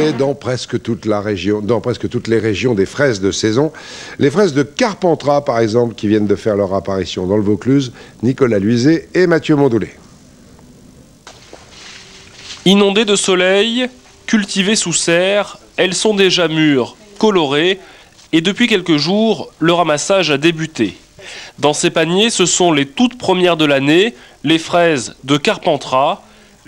Et dans presque toute la région, dans presque toutes les régions des fraises de saison, les fraises de Carpentras, par exemple, qui viennent de faire leur apparition dans le Vaucluse, Nicolas Luizet et Mathieu Mondoulet. Inondées de soleil, cultivées sous serre, elles sont déjà mûres, colorées, et depuis quelques jours, le ramassage a débuté. Dans ces paniers, ce sont les toutes premières de l'année, les fraises de Carpentras.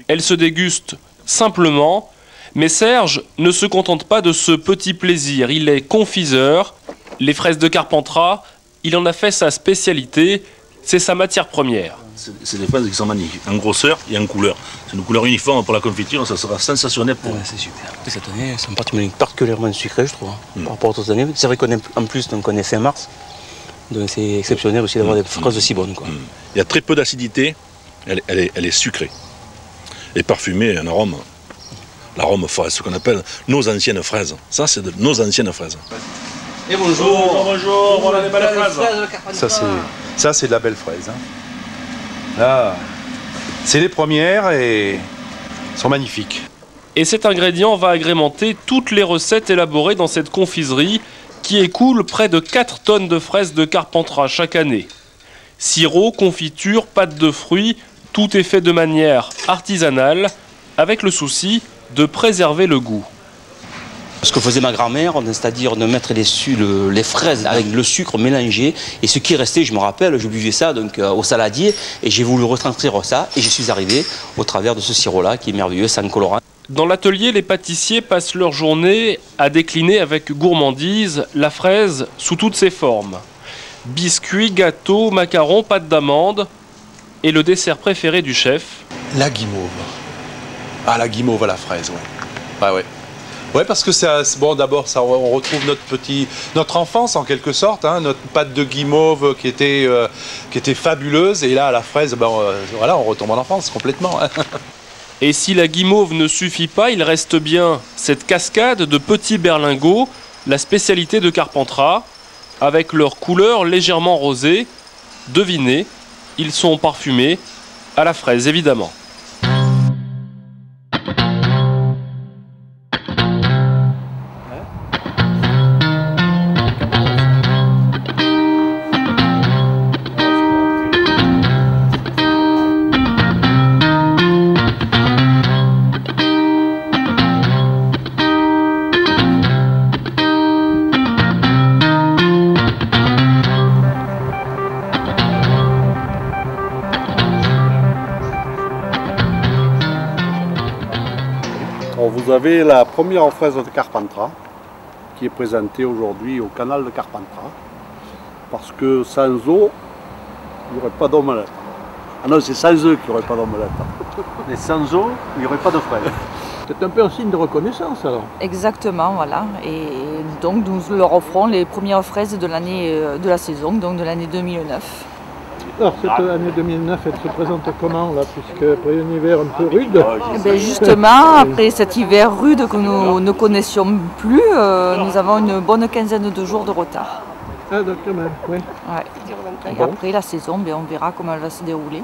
Elles se dégustent simplement, mais Serge ne se contente pas de ce petit plaisir. Il est confiseur. Les fraises de Carpentras, il en a fait sa spécialité, c'est sa matière première. C'est des fraises qui sont magnifiques, en grosseur et en couleur. C'est une couleur uniforme pour la confiture, ça sera sensationnel pour. Ouais, c'est super. Cette année, elles sont particulièrement sucrées, je trouve, par rapport aux autres années. C'est vrai qu'en plus, on est fin mars, donc c'est exceptionnel aussi d'avoir des fraises aussi bonnes, quoi. Il y a très peu d'acidité, elle est sucrée. Et parfumée, un arôme, l'arôme fraise, ce qu'on appelle nos anciennes fraises. Ça, c'est de nos anciennes fraises. Et bonjour. Bonjour, voilà les belles fraises. Ça c'est de la belle fraise. Hein. Là, c'est les premières et elles sont magnifiques. Et cet ingrédient va agrémenter toutes les recettes élaborées dans cette confiserie qui écoule près de 4 tonnes de fraises de Carpentras chaque année. Sirop, confiture, pâte de fruits, tout est fait de manière artisanale, avec le souci de préserver le goût. Ce que faisait ma grand-mère, c'est-à-dire de mettre les fraises avec le sucre mélangé. Et ce qui restait, je me rappelle, je buvais ça donc, au saladier. Et j'ai voulu retranscrire ça. Et je suis arrivé au travers de ce sirop-là qui est merveilleux, sans colorant. Dans l'atelier, les pâtissiers passent leur journée à décliner avec gourmandise la fraise sous toutes ses formes. Biscuits, gâteaux, macarons, pâte d'amande et le dessert préféré du chef. La guimauve. Ah, la guimauve à la fraise, ouais. Ah ouais. Ouais, parce que c'est bon. D'abord, on retrouve notre enfance en quelque sorte, hein, notre pâte de guimauve qui était fabuleuse. Et là, à la fraise, voilà, on retombe en enfance complètement. Hein. Et si la guimauve ne suffit pas, il reste bien cette cascade de petits berlingots, la spécialité de Carpentras, avec leur couleur légèrement rosée. Devinez, ils sont parfumés à la fraise évidemment. Alors vous avez la première fraise de Carpentras qui est présentée aujourd'hui au canal de Carpentras parce que sans eau, il n'y aurait pas d'omelette. Ah non, c'est sans œufs qu'il n'y aurait pas d'omelette. Mais sans eau, il n'y aurait pas de fraise. C'est un peu un signe de reconnaissance alors. Exactement, voilà. Et donc nous leur offrons les premières fraises de l'année de la saison, donc de l'année 2009. Alors cette année 2009, elle se présente comment là, puisque après un hiver un peu rude? Et bien justement, après cet hiver rude que nous ne connaissions plus, nous avons une bonne quinzaine de jours de retard. Ah donc quand même, oui. Ouais. Et après la saison, on verra comment elle va se dérouler.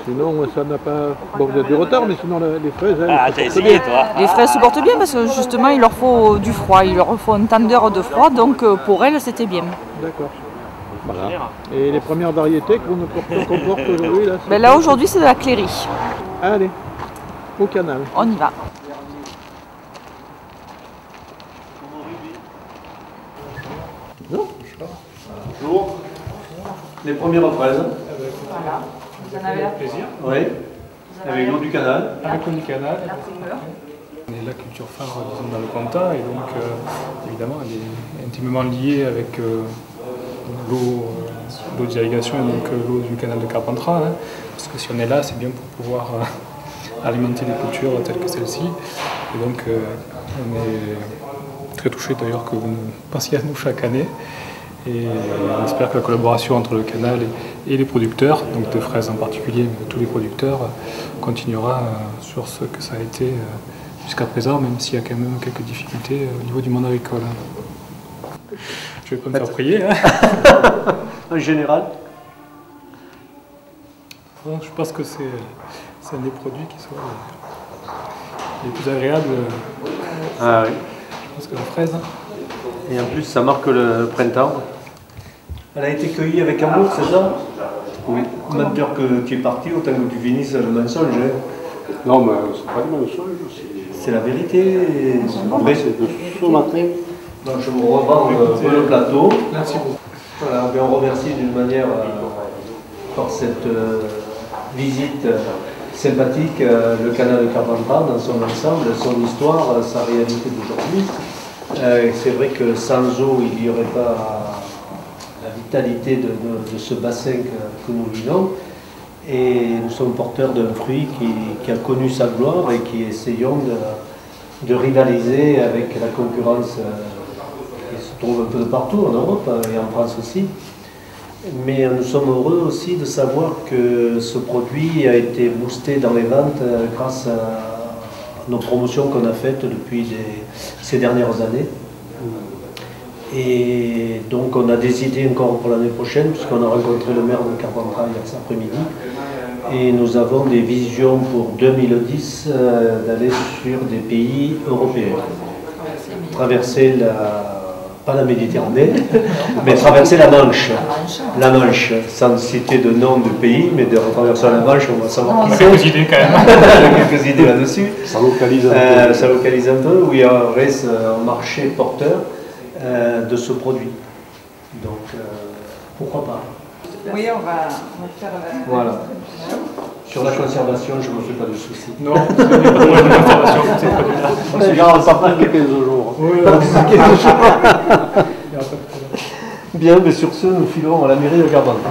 Sinon, ça n'a pas... Bon, vous avez du retard, mais sinon les fraises, elles t'as essayé toi? Les fraises se portent bien parce que justement, il leur faut du froid, il leur faut un temps d'heure de froid, donc pour elles, c'était bien. D'accord. Voilà. Et les premières variétés qu'on porte aujourd'hui là, Ben là aujourd'hui c'est de la Cléry. Allez, au canal. On y va. Bonjour. Les premières fraises. Voilà. Vous en avez la plaisir. Oui. Avec l'eau du canal. Avec l'eau du canal. La primeur. On est la culture phare dans le Comtat et donc évidemment elle est intimement liée avec l'eau d'irrigation et donc l'eau du canal de Carpentras. Hein, parce que si on est là, c'est bien pour pouvoir alimenter des cultures telles que celle-ci. Et donc on est très touché d'ailleurs que vous nous passiez à nous chaque année. Et on espère que la collaboration entre le canal et les producteurs, donc de fraises en particulier, mais tous les producteurs, continuera sur ce que ça a été jusqu'à présent, même s'il y a quand même quelques difficultés au niveau du monde agricole. Je vais pas me faire prier. Hein. En général. Je pense que c'est un des produits qui sont les plus agréables Ah oui. Parce que la fraise, Et en plus, ça marque le printemps. Elle a été cueillie avec amour, c'est ça? Oui. Menteur que tu es parti, autant que tu finisses le mensonge. Hein. Non, mais c'est pas du mensonge. C'est la vérité. Après, c'est de ce matin. Donc, je vous revends le plateau. merci beaucoup. Voilà, on remercie d'une manière par cette visite sympathique le canal de Carpentras dans son ensemble, son histoire, sa réalité d'aujourd'hui. C'est vrai que sans eau, il n'y aurait pas la vitalité de ce bassin que nous vivons. Et nous sommes porteurs d'un fruit qui a connu sa gloire et qui essayons de rivaliser avec la concurrence qui se trouve un peu de partout en Europe et en France aussi. Mais nous sommes heureux aussi de savoir que ce produit a été boosté dans les ventes grâce à nos promotions qu'on a faites depuis ces dernières années. Et donc on a des idées encore pour l'année prochaine, puisqu'on a rencontré le maire de Carpentras hier cet après-midi. Et nous avons des visions pour 2010 d'aller sur des pays européens. Traverser pas la Méditerranée, mais traverser la Manche. La Manche, sans citer de nom de pays, mais de traverser la Manche, on va savoir qui c'est. Quelques idées quand même. Quelques idées là-dessus. Ça localise un peu. Ça localise un peu, où il y aurait un marché porteur de ce produit. Donc, pourquoi pas? Oui, on va faire la... Voilà. Sur la conservation, je ne me fais pas de soucis. Non, c'est pas de conservation, c'est pas du tout. On se garde pas plus de 15 jours. Oui, il n'y a pas de problème. Bien, mais sur ce, nous filons à la mairie de Carpentras.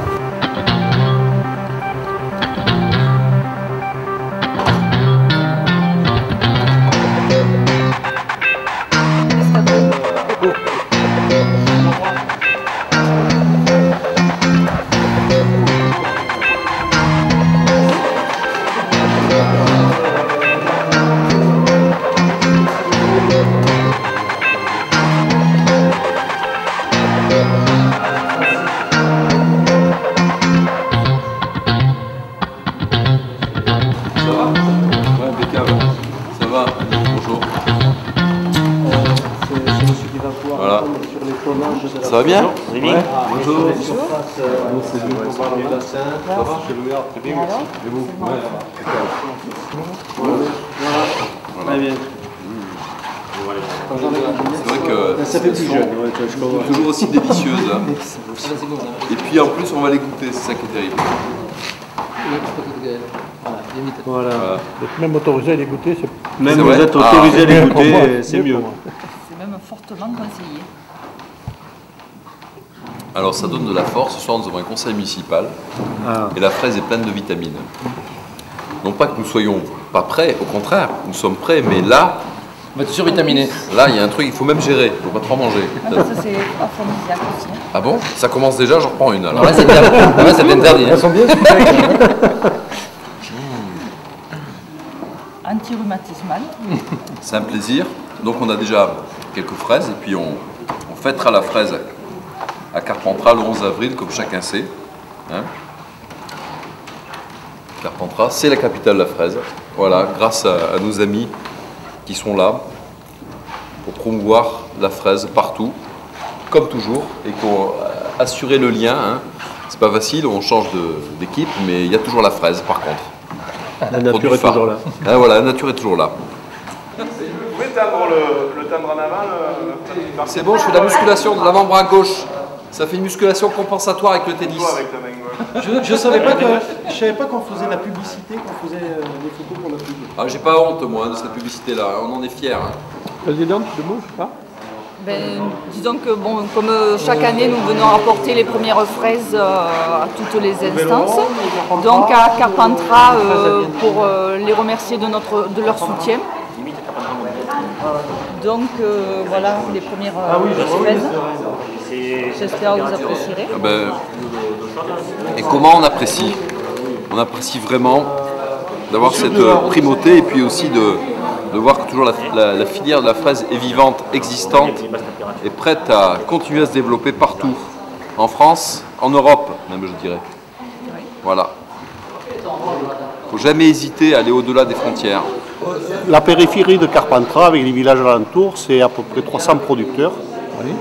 Ça va bien? Oui. Ouais. Bonjour. C'est du bassin. Ça va? Chez le gars, très bien, merci. Et vous? Très bien. C'est vrai que Ça fait plus jeune. toujours aussi délicieuses. Hein. Et puis en plus, on va les goûter, c'est ça qui est terrible. Voilà. Même autorisé à les goûter, c'est Même C'est vous vrai. êtes autorisé à les Pour moi, goûter, c'est mieux. C'est même fortement conseillé. Alors ça donne de la force. Ce soir, nous avons un conseil municipal et la fraise est pleine de vitamines. Non pas que nous soyons pas prêts, au contraire, nous sommes prêts, mais là, On va être survitaminé. là, il y a un truc, il faut même gérer, il ne faut pas trop en manger. Ça, c'est aphrodisiaque aussi. Ah bon? Ça commence déjà, j'en reprends une alors. Alors là, c'est interdit. Elles sont bien Anti-rhumatismal. C'est un plaisir. Donc on a déjà quelques fraises et puis on fêtera la fraise à Carpentras le 11 avril, comme chacun sait. Hein. Carpentras, c'est la capitale de la fraise. Voilà, grâce à nos amis qui sont là pour promouvoir la fraise partout, comme toujours, et pour assurer le lien. Hein. C'est pas facile, on change d'équipe, mais il y a toujours la fraise par contre. La nature est toujours là. Ah, voilà, la nature est toujours là. Vous pouvez tendre le timbre en avant C'est bon, je fais de la musculation de l'avant-bras gauche. Ça fait une musculation compensatoire avec le tennis. avec la main gauche. Je savais pas qu'on faisait la publicité, qu'on faisait des photos pour la pub. Ah, j'ai pas honte, moi, de cette publicité-là. On en est fiers. Hein. Présidente, de mots, je sais pas. Disons que bon, comme chaque année nous venons apporter les premières fraises à toutes les instances, donc à Carpentras pour les remercier de leur soutien. Donc voilà les premières fraises. J'espère que vous apprécierez. Ah ben, et comment on apprécie? On apprécie vraiment d'avoir cette primauté et puis aussi de voir que toujours la filière de la fraise est vivante, existante et prête à continuer à se développer partout, en France, en Europe même je dirais. Voilà. Il ne faut jamais hésiter à aller au-delà des frontières. La périphérie de Carpentras, avec les villages alentours, c'est à peu près 300 producteurs. Oui.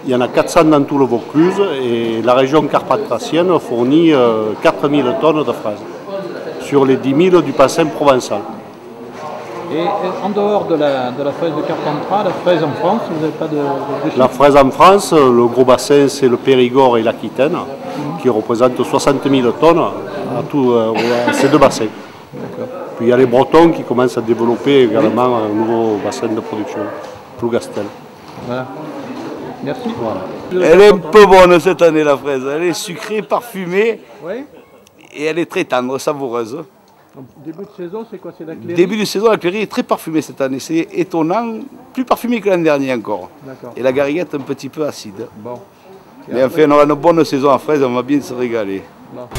Il y en a 400 dans tout le Vaucluse et la région carpathrasienne fournit 4000 tonnes de fraises sur les 10 000 du bassin provençal. Et en dehors de la fraise de Carpentras, la fraise en France, vous n'avez pas de chiffres? La fraise en France, le gros bassin, c'est le Périgord et l'Aquitaine, qui représentent 60 000 tonnes à ces deux bassins. Puis il y a les Bretons qui commencent à développer également un nouveau bassin de production, Plougastel. Voilà. Merci. Voilà. Elle est un peu bonne cette année, la fraise. Elle est sucrée, parfumée, Oui. et elle est très tendre, savoureuse. Donc, début de saison, c'est quoi? C'est la Cléry? Début de saison, la Cléry est très parfumée cette année. C'est étonnant, plus parfumée que l'année dernière encore. D'accord. Et la Gariguette un petit peu acide. Bon. Mais enfin, on aura une bonne saison en fraise, on va bien se régaler. Bon.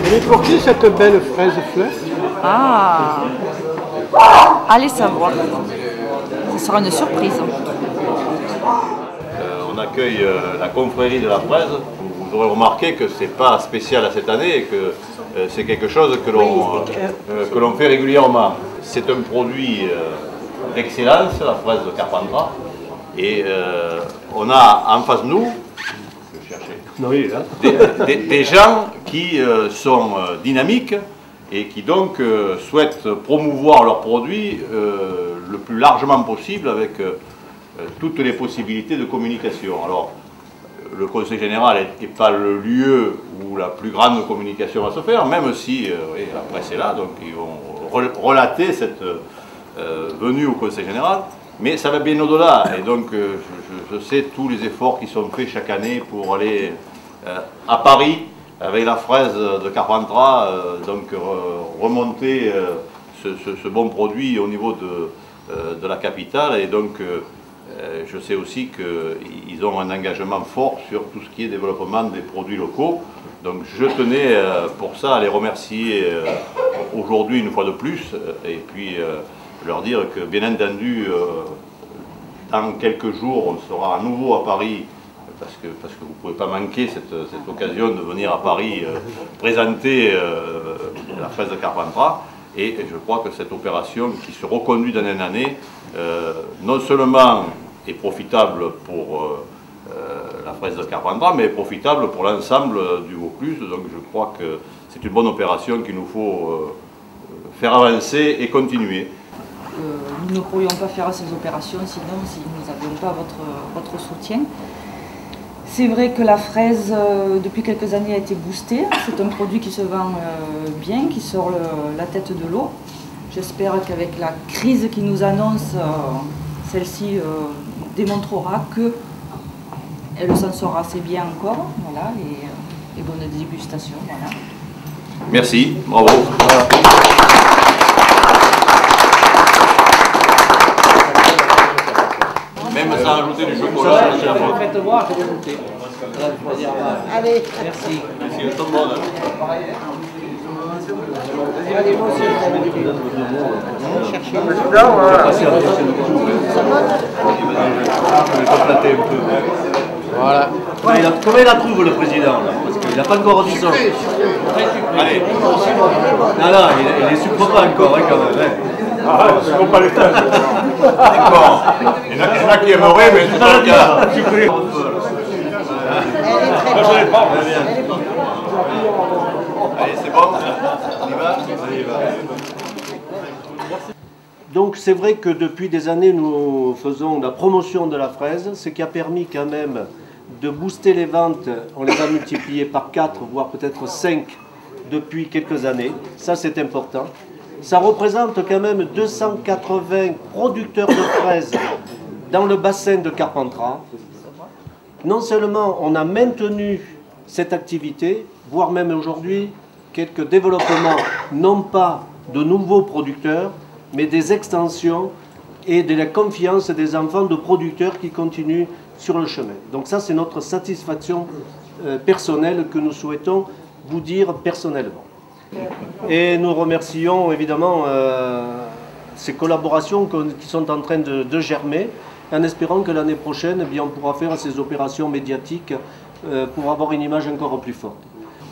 Et pour qui cette belle fraise fleur? Ah, allez savoir. Ce sera une surprise. On accueille la confrérie de la fraise. Vous aurez remarqué que ce n'est pas spécial à cette année et que c'est quelque chose que l'on fait régulièrement. C'est un produit d'excellence, la fraise de Carpentras. Et on a en face de nous des gens qui sont dynamiques et qui donc souhaitent promouvoir leurs produits le plus largement possible avec toutes les possibilités de communication. Alors, le Conseil général n'est pas le lieu où la plus grande communication va se faire, même si la presse est là, donc ils vont relater cette venue au Conseil général. Mais ça va bien au-delà, et donc je sais tous les efforts qui sont faits chaque année pour aller à Paris avec la fraise de Carpentras, donc remonter ce bon produit au niveau de la capitale, et donc je sais aussi qu'ils ont un engagement fort sur tout ce qui est développement des produits locaux. Donc je tenais pour ça à les remercier aujourd'hui une fois de plus, et puis leur dire que bien entendu dans quelques jours on sera à nouveau à Paris, parce que vous ne pouvez pas manquer cette occasion de venir à Paris présenter la fraise de Carpentras. Et je crois que cette opération qui se reconduit d'année en année, non seulement est profitable pour la fraise de Carpentras, mais est profitable pour l'ensemble du Vaucluse. Donc je crois que c'est une bonne opération qu'il nous faut faire avancer et continuer. Nous ne pourrions pas faire ces opérations sinon si nous n'avions pas votre soutien. C'est vrai que la fraise, depuis quelques années, a été boostée. C'est un produit qui se vend bien, qui sort la tête de l'eau. J'espère qu'avec la crise qui nous annonce, celle-ci démontrera qu'elle s'en sort assez bien encore. Voilà, et bonne dégustation. Voilà. Merci, bravo. Même sans ajouter du chocolat. Faites voir, je vais goûter. Allez, merci. Merci, elles sont bonnes. allez, moi aussi. Voilà. Comment il la trouve le président là? Parce qu'il n'a pas encore dit ça. Allez. Non, il ne sucre pas encore quand même. Ah, je ne pas les faire. D'accord. Il y en a qui aimeraient, mais c'est pas le cas. Moi, je l'ai pas. Allez, c'est bon. On y va. Donc c'est vrai que depuis des années, nous faisons la promotion de la fraise, ce qui a permis quand même de booster les ventes. On les a multipliées par 4, voire peut-être 5 depuis quelques années. Ça, c'est important. Ça représente quand même 280 producteurs de fraises dans le bassin de Carpentras. Non seulement on a maintenu cette activité, voire même aujourd'hui quelques développements, non pas de nouveaux producteurs, mais des extensions et de la confiance des enfants de producteurs qui continuent sur le chemin. Donc ça, c'est notre satisfaction personnelle que nous souhaitons vous dire personnellement. Et nous remercions évidemment ces collaborations qui sont en train de germer, en espérant que l'année prochaine, eh bien, on pourra faire ces opérations médiatiques pour avoir une image encore plus forte.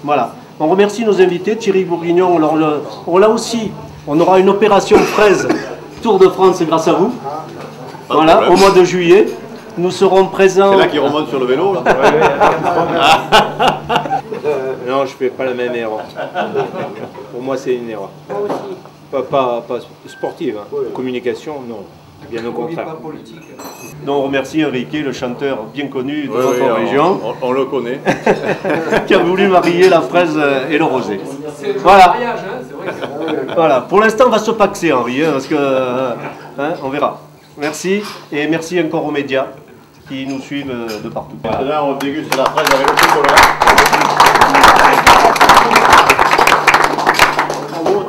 Voilà. On remercie nos invités. Thierry Bourguignon, là aussi, on aura une opération fraise Tour de France grâce à vous. Voilà, au mois de juillet. Nous serons présents... C'est là qu'il remonte sur le vélo, là. Non, je ne fais pas la même erreur. Pour moi, c'est une erreur. Pas sportive, hein. Communication, non. Bien au contraire. Donc on remercie Enrique, le chanteur bien connu de notre région. On le connaît. Qui a voulu marier la fraise et le rosé. Voilà. Voilà. Pour l'instant, on va se paxer, Henri, parce que on verra. Merci, et merci encore aux médias qui nous suivent de partout. Maintenant, on déguste la fraise avec le chocolat.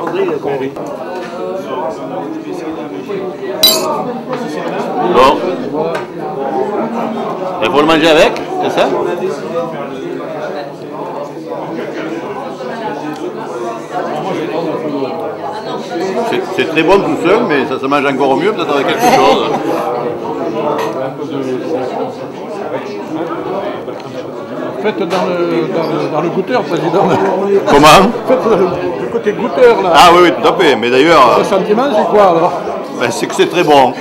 André, il a compris. Bon. Il faut le manger avec, c'est ça? C'est très bon tout seul, mais ça se mange encore mieux, peut-être avec quelque chose. Faites dans le goûteur, président. Comment? Faites le côté goûteur, là. Ah oui, tout à fait, mais d'ailleurs... Le sentiment, c'est quoi, alors? Ben, c'est que c'est très bon.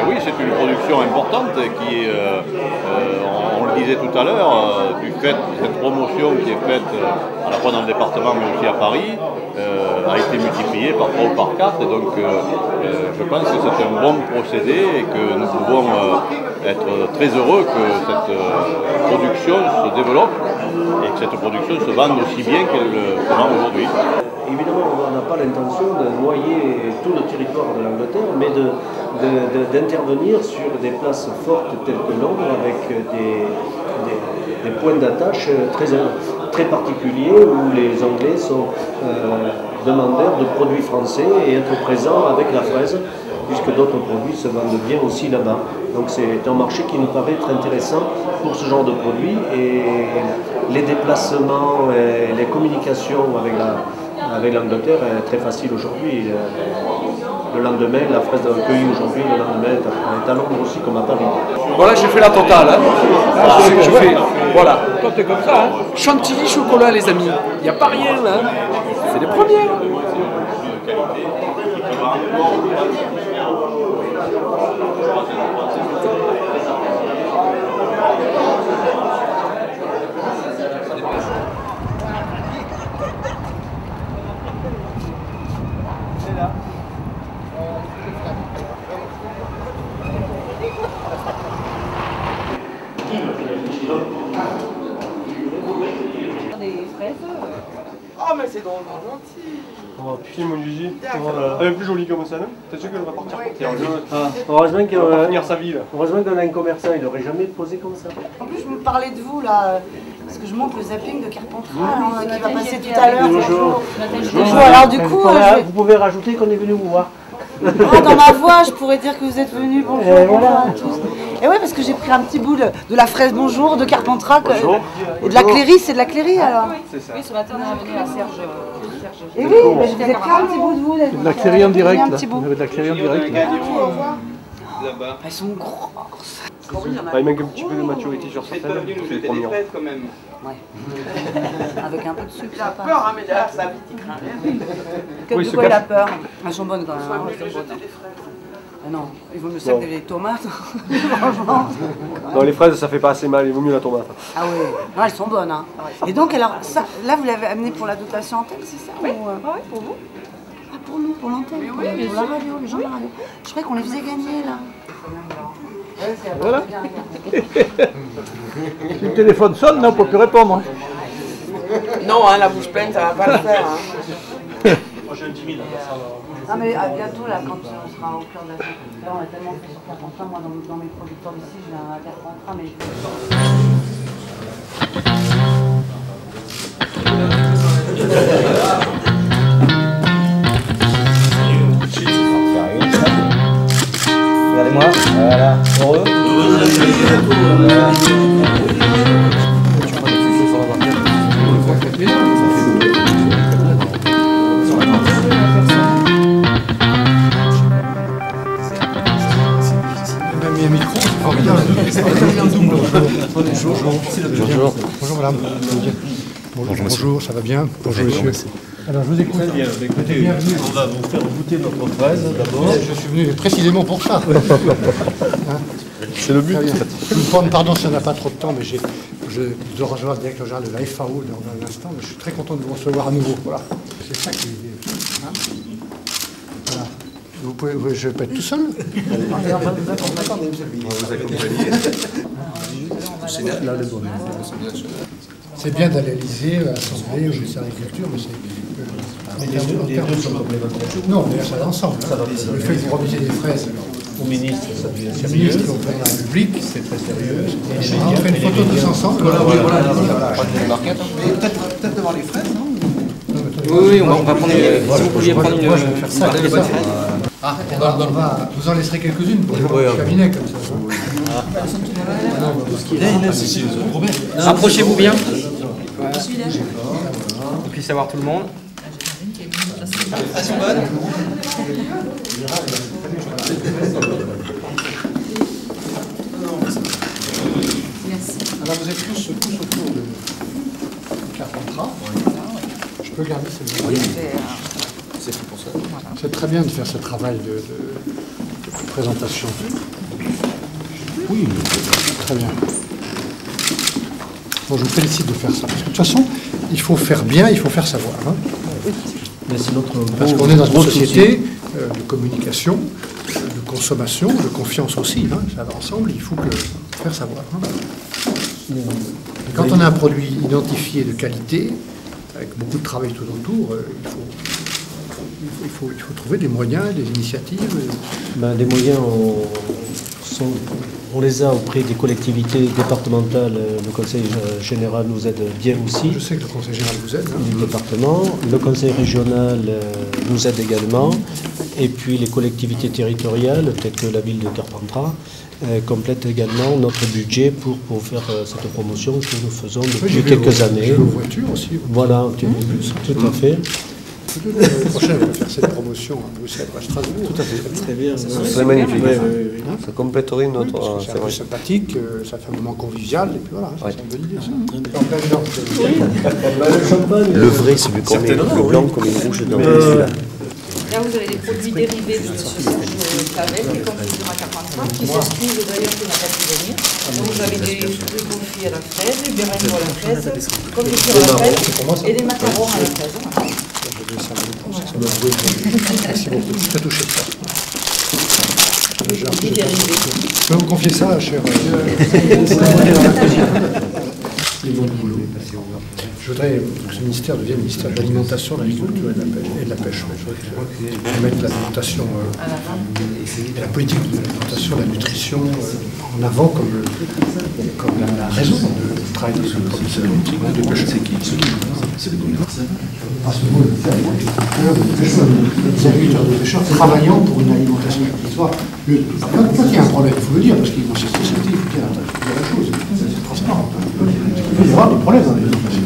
Oui, c'est une production importante qui, on le disait tout à l'heure, du fait de cette promotion qui est faite à la fois dans le département mais aussi à Paris, a été multipliée par 3 ou par 4. Et donc, je pense que c'est un bon procédé et que nous pouvons être très heureux que cette production se développe et que cette production se vende aussi bien qu'elle se vend aujourd'hui. Évidemment, on n'a pas l'intention de noyer tout le territoire de l'Angleterre, mais d'intervenir sur des places fortes telles que Londres, avec des points d'attache très particuliers où les Anglais sont demandeurs de produits français et être présents avec la fraise, puisque d'autres produits se vendent bien aussi là-bas. Donc c'est un marché qui nous paraît très intéressant pour ce genre de produits, et les déplacements et les communications avec l'Angleterre est très facile aujourd'hui. Le lendemain, la fraise cueillie aujourd'hui, le lendemain est à Londres aussi comme à Paris. Voilà, j'ai fait la totale. Hein. Je fais, voilà. Toi, t'es comme ça, hein. Chantilly chocolat, les amis. Il n'y a pas rien là. C'est les premiers. Oh mais c'est drôle, gentil. Oh putain mon Gigi, elle est plus jolie comme ça, non? T'es sûr qu'elle va partir Heureusement qu'on va finir sa vie là. Heureusement qu'on a un commerçant, il n'aurait jamais posé comme ça. En plus je me parlais de vous là, parce que je monte le zapping de Carpentras qui va passer tout à l'heure. Bonjour. Bonjour, alors du coup... Vous pouvez rajouter qu'on est venu vous voir. Ah, dans ma voix, je pourrais dire que vous êtes venus, bonjour, bonjour à tous. Et ouais, parce que j'ai pris un petit bout de la fraise bonjour de Carpentras et de la Cléry, c'est de la Cléry alors. Oui, ce matin on est venu à Serge. Et oui, mais je vous ai pris un petit bout de vous. De la Cléry en direct, là. Vous avez de la Cléry en direct. Elles sont grosses. Il manque un petit peu de maturité sur certaines, c'est les premières. quand même. Ouais. Avec un peu de sucre. Il a peur, hein, mais derrière sa vie, il craint rien. Que de quoi il a peur? Elles sont bonnes quand même. Ah non, il vaut mieux ça que des tomates. Franchement. Non, les fraises, ça fait pas assez mal, il vaut mieux la tomate. Ah oui, non, elles sont bonnes. Hein. Et donc, alors, ça, là, vous l'avez amené pour la dotation antenne, c'est ça? Oui, oui, pour vous. Ah, pour nous, pour l'antenne, pour la radio, les gens de la radio. Je croyais qu'on les faisait gagner, là. Voilà. Si le téléphone sonne, on ne peut plus répondre. Non, hein, la bouche pleine, ça va pas le faire. Hein. Moi j'ai un 10 000. Non mais à bientôt là, quand on sera au cœur de la chose. Là on a tellement fait sur Carpentras, moi dans mes producteurs ici, j'ai un Carpentras, mais... Regardez-moi, voilà, heureux. Bonjour. Bonjour madame. Bonjour, ça va bien? Bonjour monsieur. Alors je vous écoute. Très bien, écoutez, on va vous faire goûter notre fraise d'abord. Je suis venu précisément pour ça. C'est le but. Je vous demande pardon si on n'a pas trop de temps, mais je dois recevoir le directeur général de la FAO dans un instant, mais je suis très content de vous recevoir à nouveau. Voilà. C'est ça qui est. Hein, voilà. Vous pouvez, je peux être tout seul. On va vous accompagner. C'est bien d'aller à l'Élysée, à l'Assemblée, au ministère de l'Agriculture, mais c'est... Les deux sont complémentaires. Non, mais ça va ensemble. Hein. Le fait que vous remettez des fraises au ministre, ça devient sérieux. Le ministre au président de la République, c'est très sérieux. On fait une photo tous ensemble. Voilà. Peut-être devant les fraises, non? Oui, on va prendre une... Si vous pouviez prendre une... Moi, je vais faire ça. Ah, vous en laisserez quelques-unes pour le cabinet, comme ça. Rapprochez-vous bien. Pour puisse savoir tout le monde. Alors vous êtes tous autour de Carpentras. Je peux garder cette vidéo. C'est pour ça. C'est très bien de faire ce travail de présentation. Oui, très bien. Bon, je vous félicite de faire ça. Parce que de toute façon, il faut faire bien, il faut faire savoir. Hein. Parce qu'on est dans une société de communication, de consommation, de confiance aussi. Hein. Ça va ensemble, il faut faire savoir. Hein. Et quand on a un produit identifié de qualité, avec beaucoup de travail tout autour, il faut trouver des moyens, des initiatives. Des moyens, on les a auprès des collectivités départementales. Le Conseil général nous aide bien aussi. Je sais que le Conseil général vous aide. Du département. Le Conseil régional nous aide également. Et puis les collectivités territoriales, telles que la ville de Carpentras, complètent également notre budget pour faire cette promotion que nous faisons depuis quelques années. Vos voitures aussi. Voilà, un petit peu plus, tout à fait. L'année prochaine, on va faire cette promotion à Bruxelles, à Strasbourg. Tout à fait, très bien. C'est magnifique. Oui. Ça compléterait notre... Oui, c'est vrai. Sympathique, ça fait un moment convivial, et puis voilà, c'est une bonne idée. Le vrai, c'est vu comme le blanc, comme le rouge dans celui-là. Là, vous avez des produits dérivés de M. Serge Clavel, qui est confiture à Carpentras, qui s'excuse d'ailleurs qu'il n'a pas pu venir. Donc, vous avez des fruits confits à la fraise, des béringots à la fraise, confiture à la fraise et des macarons à la fraise. Merci beaucoup. Je vais toucher ça. Je peux vous confier ça, cher. Je voudrais que ce ministère devienne le ministère de l'alimentation, de l'agriculture et de la pêche. Je voudrais mettre l'alimentation, la politique de l'alimentation, la nutrition en avant comme la raison du travail de ce commissaire politique des pêcheurs. C'est les agriculteurs de pêcheurs travaillant pour une alimentation qui soit. Quand il y a un problème, il faut le dire, parce qu'il y a dans cette société, il faut dire la chose. C'est transparent. Il y aura des problèmes dans l'alimentation.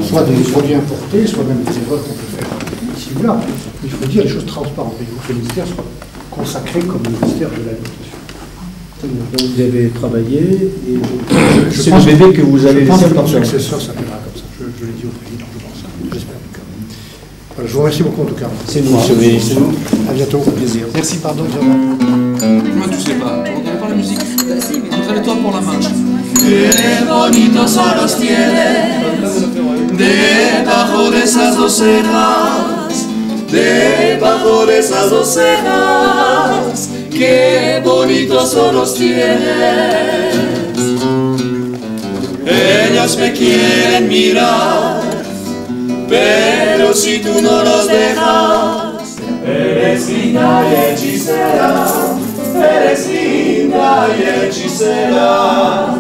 Soit des produits importés, soit même des erreurs qu'on peut faire ici ou là. Il faut dire les choses transparentes. Il faut que le ministère soit consacré comme le ministère de l'alimentation. Donc vous avez travaillé et c'est le bébé que vous allez laisser par son successeur s'appellera comme ça. Je l'ai dit au président, je pense. J'espère en tout cas. Voilà, je vous remercie beaucoup en tout cas. C'est nous. À bientôt. Plaisir. Merci, pardon. Moi, tu sais pas. On n'entend pas la musique. Entraîne-toi pour la marche. Qué bonitos son los tienes debajo de esas dos cejas, debajo de esas dos cejas. Qué bonitos son los tienes. Ellos me quieren mirar, pero si tú no los dejas, eres linda y hechicera, eres linda y hechicera.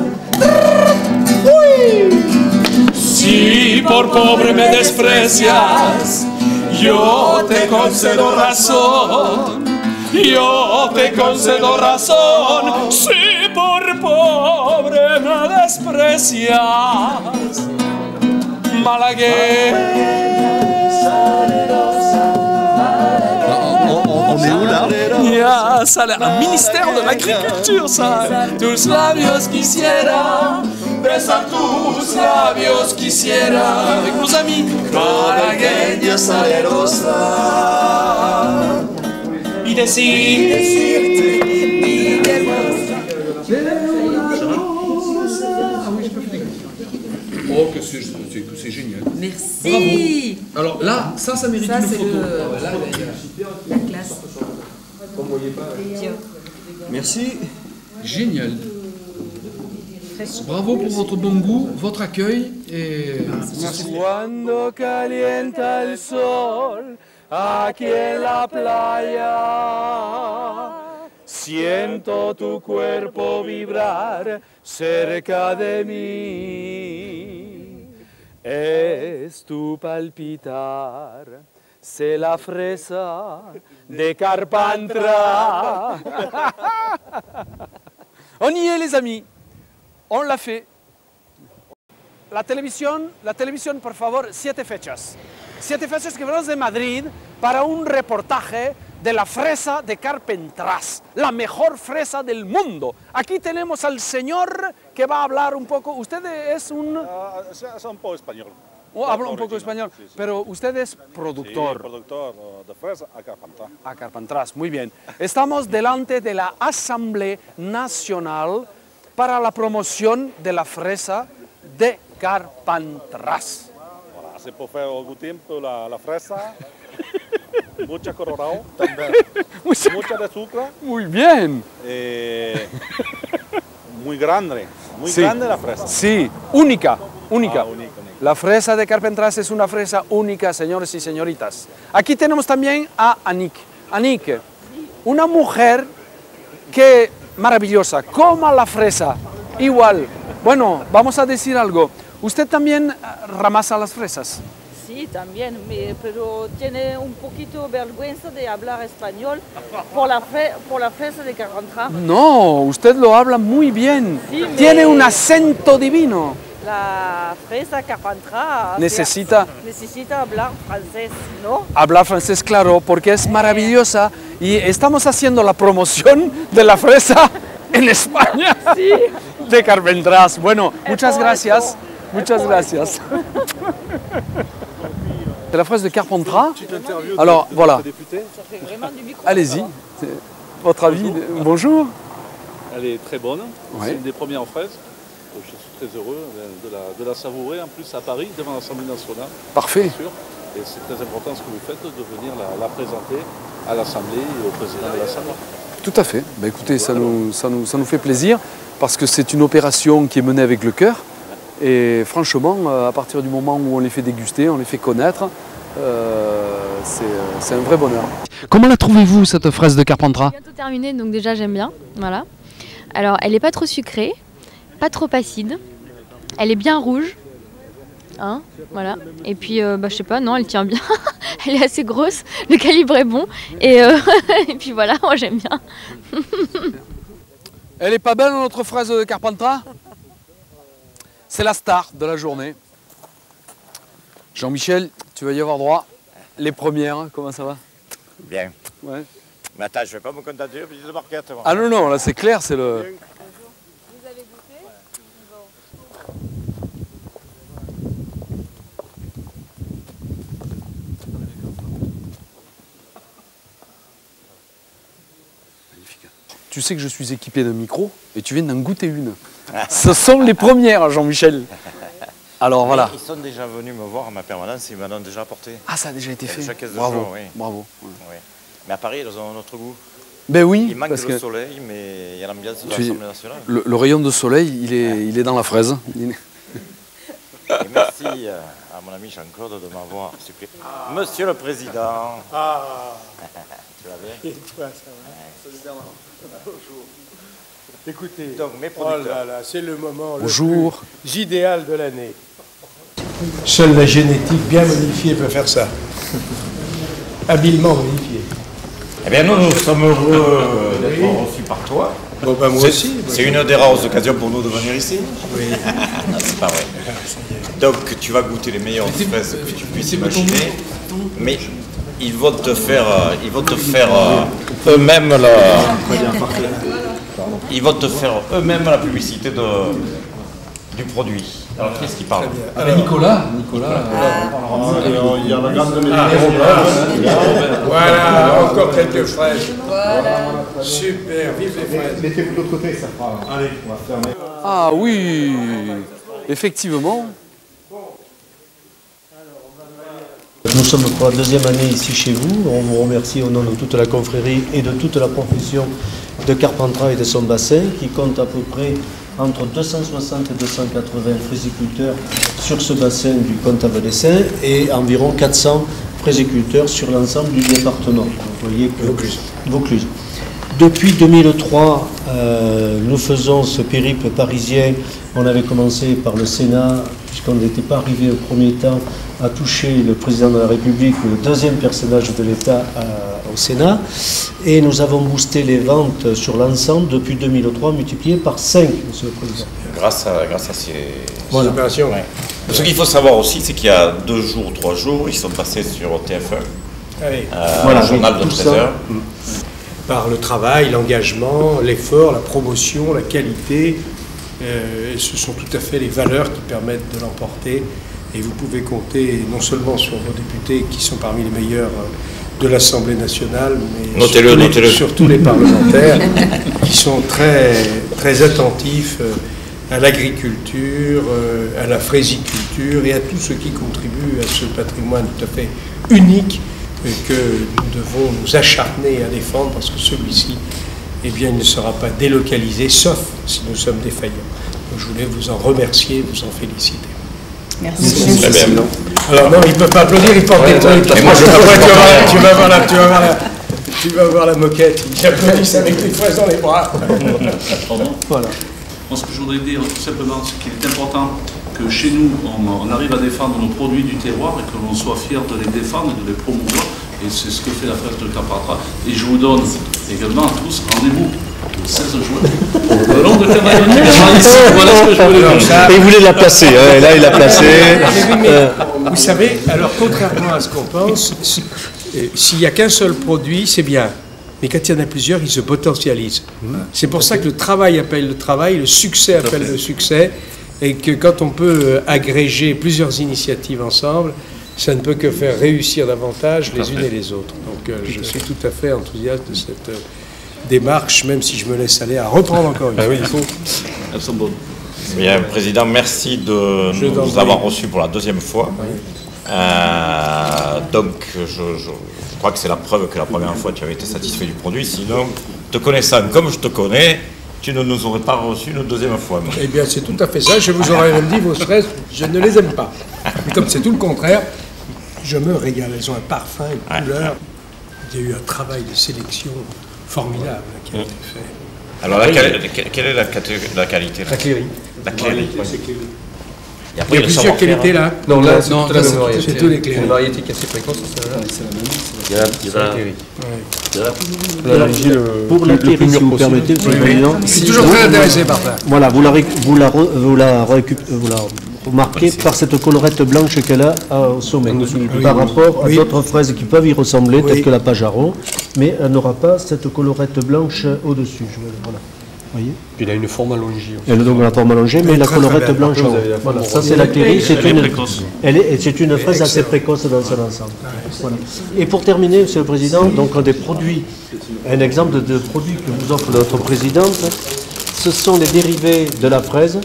Si por por pobre me desprecias, yo te concedo razón, yo te concedo razón. Si por pobre me desprecias, On est où là? Ya, ça, un ministère de l'agriculture, ça. Tus labios quisiera, besar tus labios quisiera. Avec nos amis. Malagueña salerosa. Y decirte mi Oh, que c'est génial. Merci. Bravo. Alors là, ça mérite Ça, une c'est photo. le- Là, La classe. Tiens. merci. Génial. Bravo pour votre bon goût, votre accueil et Cuando calienta el sol aquí en la playa, siento tu cuerpo vibrar cerca de mí. Es tu palpitar, c'est la fresa de Carpentras. On y est les amis, on l'a fait. La televisión, por favor, 7 fechas. 7 fechas que venimos de Madrid para un reportaje de la fresa de Carpentras, la mejor fresa del mundo. Aquí tenemos al señor que va a hablar un poco. Usted es un... Es un poco español. habla un poco español, pero usted es productor. Sí, productor de fresa a Carpentras. A Carpentras, muy bien. Estamos delante de la Asamblea Nacional para la promoción de la fresa de Carpentras. Voilà, c'est pour faire au goûter un peu la fresa. Mucha colorado también. Mucha de azúcar. Muy bien. Muy grande. Muy Sí. grande la fresa. Sí, única, única. Ah, única. La fresa de Carpentras es una fresa única, señores y señoritas. Aquí tenemos también a Anik. Anik, una mujer que maravillosa, coma la fresa, igual. Bueno, vamos a decir algo. ¿Usted también ramasa las fresas? Sí, también, pero tiene un poquito vergüenza de hablar español por la fresa de Carpentras. No, usted lo habla muy bien. Sí, Tiene un acento divino. La fresa Carpentras Necesita hablar francés, ¿no? hablar francés, claro, porque es maravillosa y estamos haciendo la promoción de la fresa en España de Carpentras. Bueno, muchas gracias. Muchas gracias. C'est la fraise de Carpentras. Alors voilà. Allez-y. Votre avis. Bonjour. Elle est très bonne. Ouais. C'est une des premières fraises. Je suis très heureux de la savourer, en plus à Paris, devant l'Assemblée nationale. Parfait. Bien sûr. Et c'est très important ce que vous faites, de venir la présenter à l'Assemblée et au président de l'Assemblée. Tout à fait. Bah, écoutez, ça nous fait plaisir parce que c'est une opération qui est menée avec le cœur. Et franchement, à partir du moment où on les fait déguster, on les fait connaître, c'est un vrai bonheur. Comment la trouvez-vous, cette fraise de Carpentras? Bientôt terminée, donc déjà j'aime bien. Voilà. Alors, elle n'est pas trop sucrée, pas trop acide. Elle est bien rouge. Hein, voilà. Et puis, je sais pas, non, elle tient bien. Elle est assez grosse, le calibre est bon. Et, et puis voilà, moi j'aime bien. Elle est pas belle notre fraise de Carpentras? C'est la star de la journée. Jean-Michel, tu vas y avoir droit. Les premières, hein, comment ça va? Bien. Ouais. Mais attends, je vais pas me contenter de petite barquette. Ah non, non, là c'est clair, c'est le... Vous avez goûté? Tu sais que je suis équipé d'un micro et tu viens d'en goûter une. Ce sont les premières, Jean-Michel. Alors voilà. Ils sont déjà venus me voir à ma permanence, ils m'en ont déjà apporté. Ah, ça a déjà été fait. Chaque 15 Bravo, jours, oui. bravo. Oui. Mais à Paris, ils ont un autre goût. Ben oui, Il manque parce le que soleil, mais il y a l'ambiance de tu- l'Assemblée nationale. le rayon de soleil, il est dans la fraise. Et merci à mon ami Jean-Claude de m'avoir supplé. Monsieur le Président. Tu vas bien? Et toi, ça va? Bonjour. Écoutez, Donc, mes oh producteurs. là là, c'est le moment Bonjour. le plus idéal de l'année. Seule la génétique bien modifiée peut faire ça. Habilement modifiée. Eh bien, nous sommes heureux d'être reçus par toi. Bon, ben, moi aussi. C'est une des rares occasions pour nous de venir ici. Oui. Non, c'est pas vrai. Donc, tu vas goûter les meilleures fraises que tu puisses imaginer, mais ils vont te faire eux-mêmes la publicité du produit. Alors, qui est-ce qui parle? Nicolas. Il y a la grande Voilà, encore quelques fraises. Super, vive les fraises. Mettez-vous de l'autre côté, ça fera. Allez, on va fermer. Ah oui, effectivement. Nous sommes pour la deuxième année ici chez vous. On vous remercie au nom de toute la confrérie et de toute la profession de Carpentras et de son bassin qui compte à peu près entre 260 et 280 fraisiculteurs sur ce bassin du Comte-Avessin et environ 400 fraisiculteurs sur l'ensemble du département. Vous voyez que Vaucluse. Depuis 2003, nous faisons ce périple parisien. On avait commencé par le Sénat, puisqu'on n'était pas arrivé au premier temps à toucher le président de la République, le deuxième personnage de l'État au Sénat. Et nous avons boosté les ventes sur l'ensemble depuis 2003, multiplié par 5, Monsieur le Président. Grâce à ces opérations. Ouais. Ce qu'il faut savoir aussi, c'est qu'il y a 2 jours ou 3 jours, ils sont passés sur TF1, Voilà, un journal de 13 heures. Par le travail, l'engagement, l'effort, la promotion, la qualité. Ce sont tout à fait les valeurs qui permettent de l'emporter. Et vous pouvez compter non seulement sur vos députés qui sont parmi les meilleurs de l'Assemblée nationale, mais surtout les parlementaires qui sont très, très attentifs à l'agriculture, à la fraisiculture et à tout ce qui contribue à ce patrimoine tout à fait unique que nous devons nous acharner à défendre parce que celui-ci, eh bien, il ne sera pas délocalisé, sauf si nous sommes défaillants. Donc, je voulais vous en remercier, vous en féliciter. Merci. Très bien. Alors non, ils ne peuvent pas applaudir, ils portent des trucs. Mais moi, je tu vas voir la moquette, ils applaudissent avec les fraises dans les bras. Pardon. Voilà. Moi, ce que je voudrais dire tout simplement, c'est qu'il est important que chez nous, on arrive à défendre nos produits du terroir et que l'on soit fier de les défendre et de les promouvoir. Et c'est ce que fait la fraise de Carpentras. Et je vous donne également à tous rendez-vous le 16 juin. Le long de Cavalloni, voilà ce que je voulais dire. Et il voulait la placer, hein, et là il l'a placée. Vous savez, alors contrairement à ce qu'on pense, s'il n'y a qu'un seul produit, c'est bien. Mais quand il y en a plusieurs, ils se potentialisent. C'est pour ça que le travail appelle le travail, le succès appelle le succès, et que quand on peut agréger plusieurs initiatives ensemble, ça ne peut que faire réussir davantage les unes et les autres. Donc je suis tout à fait enthousiaste de cette démarche, même si je me laisse aller à reprendre encore une fois. Oui, il faut. Elles sont bonnes. Bien, Président, merci de nous avoir reçus pour la deuxième fois. Oui. Donc, je crois que c'est la preuve que la première fois tu avais été satisfait du produit. Sinon, te connaissant comme je te connais, tu ne nous aurais pas reçus une deuxième fois. Eh bien, c'est tout à fait ça. Je vous aurais même dit, vos fraises, je ne les aime pas. Mais comme c'est tout le contraire, je me régale. Elles ont un parfum, une couleur. Il y a eu un travail de sélection formidable qui a été fait. Alors, quelle est la qualité là? La cléry. La cléry. Il y a plusieurs qualités là. Non, là, c'est toute la même variété. C'est tous les cléry. C'est une variété qui est assez précoce, celle-là. C'est la même. Il y a la cléry. Pour la cléry, si vous permettez, Monsieur le Président. Je suis toujours très intéressé par ça. Voilà, vous la remarquez par cette collerette blanche qu'elle a au sommet, par rapport à d'autres fraises qui peuvent y ressembler, telles que la Pajaro, mais elle n'aura pas cette collerette blanche au-dessus. Voilà. Voyez. Puis il a une forme allongée. Elle a donc la forme allongée, mais la collerette blanche en haut. Voilà, ça c'est la cléry, c'est une fraise assez précoce dans son ensemble. Voilà. Et pour terminer, Monsieur le Président, donc un exemple de produit que vous offre notre Présidente, ce sont les dérivés de la fraise,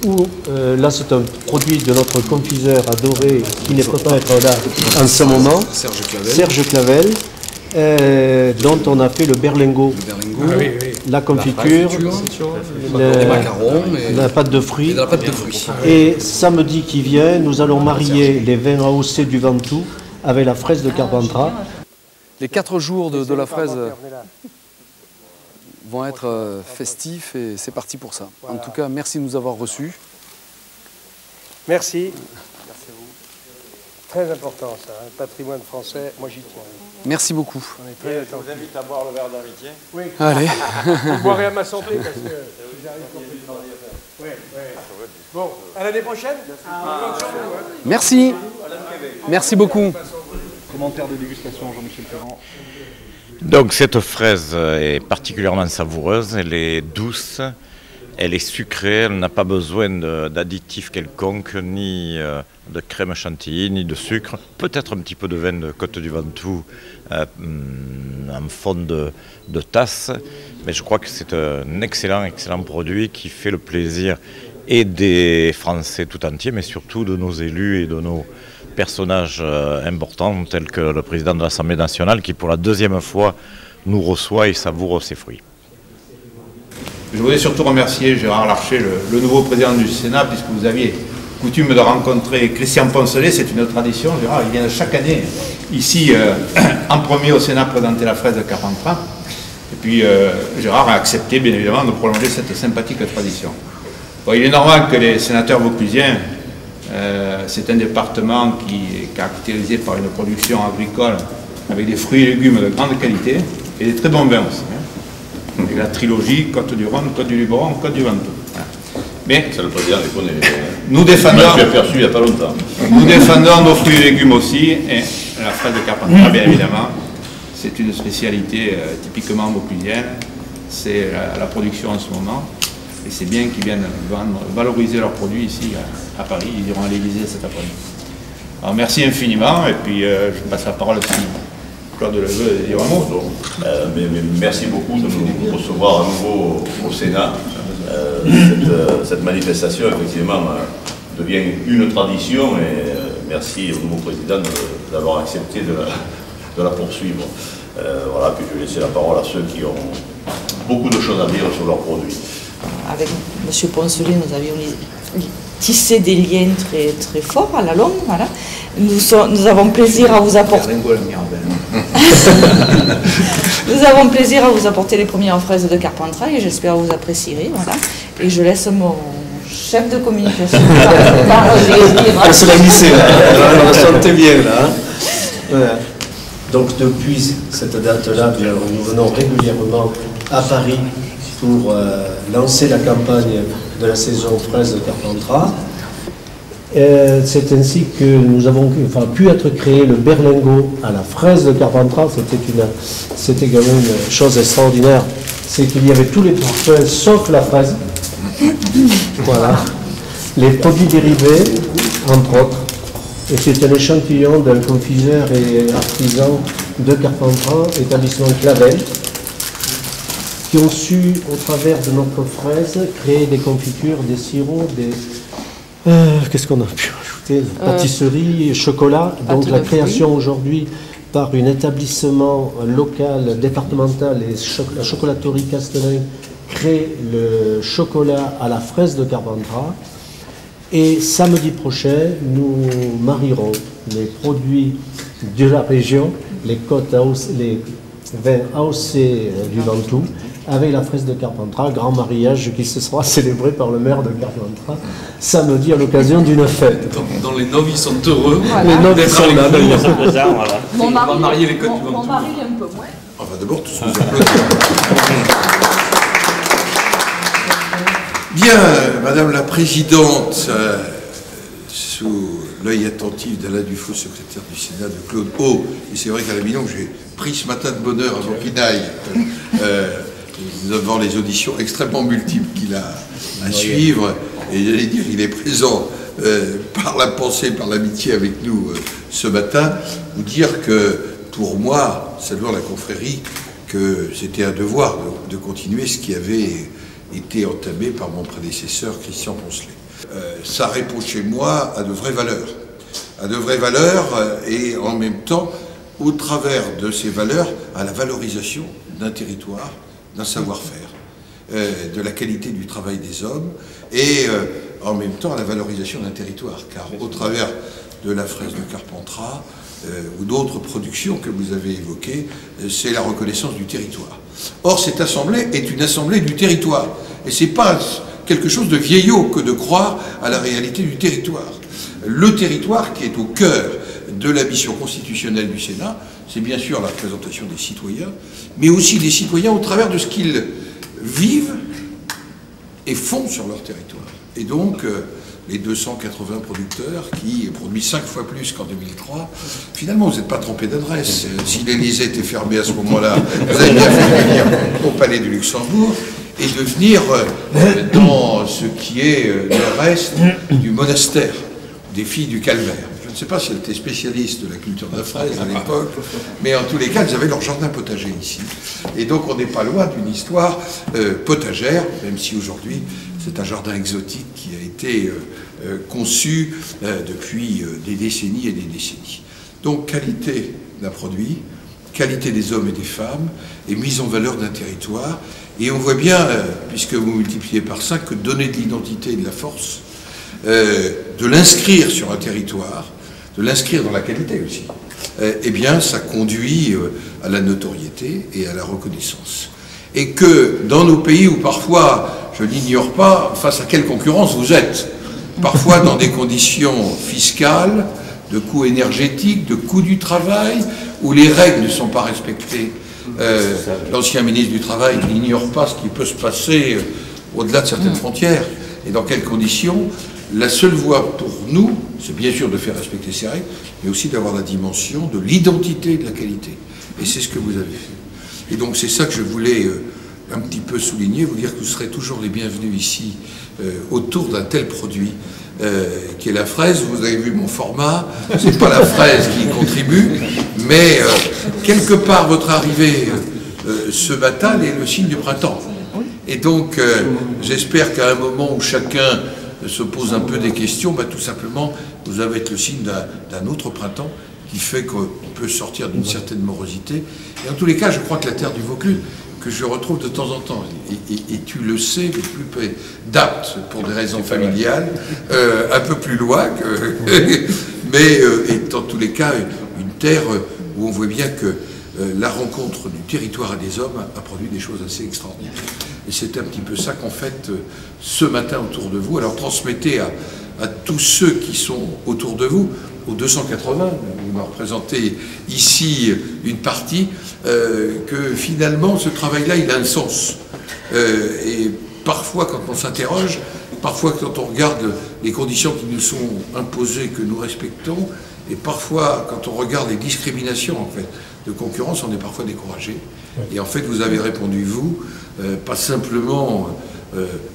où là c'est un produit de notre confiseur adoré, qui ne peut pas être là en ce moment, Serge Clavel. Dont on a fait le berlingot, la confiture, les macarons, la pâte de fruits. Et samedi qui vient, nous allons marier les vins AOC du Ventoux avec la fraise de Carpentras. Les 4 jours de la fraise vont être festifs et c'est parti pour ça. En tout cas, merci de nous avoir reçus. Merci. très important ça, le patrimoine français, moi j'y tiens. Merci beaucoup. On est très Je vous invite à boire le verre d'amitié. Oui. Allez. Je boirai à ma santé parce que j'arrive pour plus de temps. Oui, oui. Bon, à l'année prochaine. Merci. Merci beaucoup. Commentaire de dégustation, Jean-Michel Ferrand. Donc cette fraise est particulièrement savoureuse, elle est douce, elle est sucrée, elle n'a pas besoin d'additifs quelconques, ni de crème chantilly, ni de sucre. Peut-être un petit peu de vin de Côte du Ventoux en fond de tasse, mais je crois que c'est un excellent produit qui fait le plaisir et des Français tout entiers, mais surtout de nos élus et de nos personnages importants tels que le président de l'Assemblée nationale qui pour la deuxième fois nous reçoit et savoure ses fruits. Je voudrais surtout remercier Gérard Larcher, le nouveau président du Sénat, puisque vous aviez coutume de rencontrer Christian Poncelet, c'est une tradition. Gérard, il vient chaque année ici en premier au Sénat présenter la fraise de Carpentras. Et puis Gérard a accepté bien évidemment de prolonger cette sympathique tradition. Bon, il est normal que les sénateurs vauclusiens, c'est un département qui est caractérisé par une production agricole avec des fruits et légumes de grande qualité et des très bons vins aussi. Et la trilogie Côte du Rhône, Côte du Luberon, Côte du Ventoux. Voilà. Mais ça, le président les connaît. Nous défendons. Je l'ai aperçu il n'y a pas longtemps. Nous défendons nos fruits et légumes aussi, et la fraise de Carpentras, bien évidemment, c'est une spécialité typiquement vauclusienne. C'est la production en ce moment. Et c'est bien qu'ils viennent valoriser leurs produits ici à Paris. Ils iront à l'Élysée cet après-midi. Alors merci infiniment. Et puis je passe la parole à Claude Leveux et dire un mot. Mais merci beaucoup de nous recevoir à nouveau au Sénat. Cette manifestation, effectivement, devient une tradition. Et merci au nouveau président d'avoir accepté de la poursuivre. Voilà, puis je vais laisser la parole à ceux qui ont beaucoup de choses à dire sur leurs produits. Avec M. Poncelet, nous avions tissé des liens très, très forts à la longue. Voilà. Nous avons plaisir à vous apporter. Nous avons plaisir à vous apporter les premières fraises de Carpentras et j'espère que vous apprécierez. Voilà. Et je laisse mon chef de communication Elle se l'a glissée, on la sentait bien là. Voilà. Donc depuis cette date-là, nous venons régulièrement à Paris pour lancer la campagne de la saison fraise de Carpentras. C'est ainsi que nous avons pu être créé le berlingot à la fraise de Carpentras. C'était également une chose extraordinaire, c'est qu'il y avait tous les parfums sauf la fraise. Voilà. Les produits dérivés, entre autres. Et c'est un échantillon d'un confiseur et artisan de Carpentras, établissement Clavel, qui ont su, au travers de notre fraise, créer des confitures, des sirops, des... qu'est-ce qu'on a pu ajouter? Pâtisserie, chocolat. Donc la création aujourd'hui par un établissement local, départemental, et la chocolaterie Castelin crée le chocolat à la fraise de Carpentras. Et samedi prochain, nous marierons les produits de la région, les vins AOC du Ventoux, avec la fraise de Carpentras, grand mariage qui se sera célébré par le maire de Carpentras samedi à l'occasion d'une fête. Dans les novices sont heureux. Les novices sont là d'ailleurs. On va marier les Côtes du Ventoux. Mon mari est un peu moins. Enfin d'abord tous nous applaudissements. Bien, Madame la Présidente, sous l'œil attentif d'Alain Dufaux, secrétaire du Sénat, de Claude Haut, et c'est vrai qu'Alain Milon, j'ai pris ce matin de bonne heure avant qu'il aille, devant les auditions extrêmement multiples qu'il a à suivre, et j'allais dire qu'il est présent par la pensée, par l'amitié avec nous ce matin, vous dire que pour moi, saluant la confrérie, que c'était un devoir de continuer ce qui avait été entamé par mon prédécesseur Christian Poncelet. Ça répond chez moi à de vraies valeurs, et en même temps, au travers de ces valeurs, à la valorisation d'un territoire, d'un savoir-faire, de la qualité du travail des hommes, et en même temps à la valorisation d'un territoire, car au travers de la fraise de Carpentras, ou d'autres productions que vous avez évoquées, c'est la reconnaissance du territoire. Or, cette assemblée est une assemblée du territoire, et c'est pas quelque chose de vieillot que de croire à la réalité du territoire. Le territoire qui est au cœur de la mission constitutionnelle du Sénat, c'est bien sûr la représentation des citoyens, mais aussi des citoyens au travers de ce qu'ils vivent et font sur leur territoire. Et donc, les 280 producteurs qui produisent 5 fois plus qu'en 2003, finalement, vous n'êtes pas trompé d'adresse. Si l'Élysée était fermée à ce moment-là, vous avez bien fait de venir au Palais du Luxembourg et de venir dans ce qui est le reste du monastère des filles du Calvaire. Je ne sais pas si elles étaient spécialistes de la culture de la fraise à l'époque, mais en tous les cas, elles avaient leur jardin potager ici. Et donc, on n'est pas loin d'une histoire potagère, même si aujourd'hui, c'est un jardin exotique qui a été conçu depuis des décennies et des décennies. Donc, qualité d'un produit, qualité des hommes et des femmes, et mise en valeur d'un territoire. Et on voit bien, puisque vous multipliez par 5, que donner de l'identité et de la force, de l'inscrire sur un territoire, de l'inscrire dans la qualité aussi, eh bien, ça conduit à la notoriété et à la reconnaissance. Et que dans nos pays où parfois, je n'ignore pas, face à quelle concurrence vous êtes, parfois dans des conditions fiscales, de coûts énergétiques, de coûts du travail, où les règles ne sont pas respectées. L'ancien ministre du Travail n'ignore pas ce qui peut se passer au-delà de certaines frontières. Et dans quelles conditions? La seule voie pour nous, c'est bien sûr de faire respecter ces règles, mais aussi d'avoir la dimension de l'identité et de la qualité. Et c'est ce que vous avez fait. Et donc c'est ça que je voulais un petit peu souligner, vous dire que vous serez toujours les bienvenus ici, autour d'un tel produit, qui est la fraise. Vous avez vu mon format, c'est pas la fraise qui contribue, mais quelque part votre arrivée ce matin est le signe du printemps. Et donc j'espère qu'à un moment où chacun se pose un peu des questions, bah, tout simplement vous avez été le signe d'un autre printemps qui fait qu'on peut sortir d'une certaine morosité. Et en tous les cas, je crois que la terre du Vaucluse, que je retrouve de temps en temps, et tu le sais, plus d'apte pour des raisons familiales, un peu plus loin, mais est en tous les cas une terre où on voit bien que la rencontre du territoire et des hommes a produit des choses assez extraordinaires. Et c'est un petit peu ça qu'en fait ce matin autour de vous. Alors transmettez à tous ceux qui sont autour de vous, aux 280, vous me représentez ici une partie, que finalement ce travail-là il a un sens. Et parfois quand on s'interroge, parfois quand on regarde les conditions qui nous sont imposées, que nous respectons, et parfois quand on regarde les discriminations en fait de concurrence, on est parfois découragé. Et en fait vous avez répondu vous, pas simplement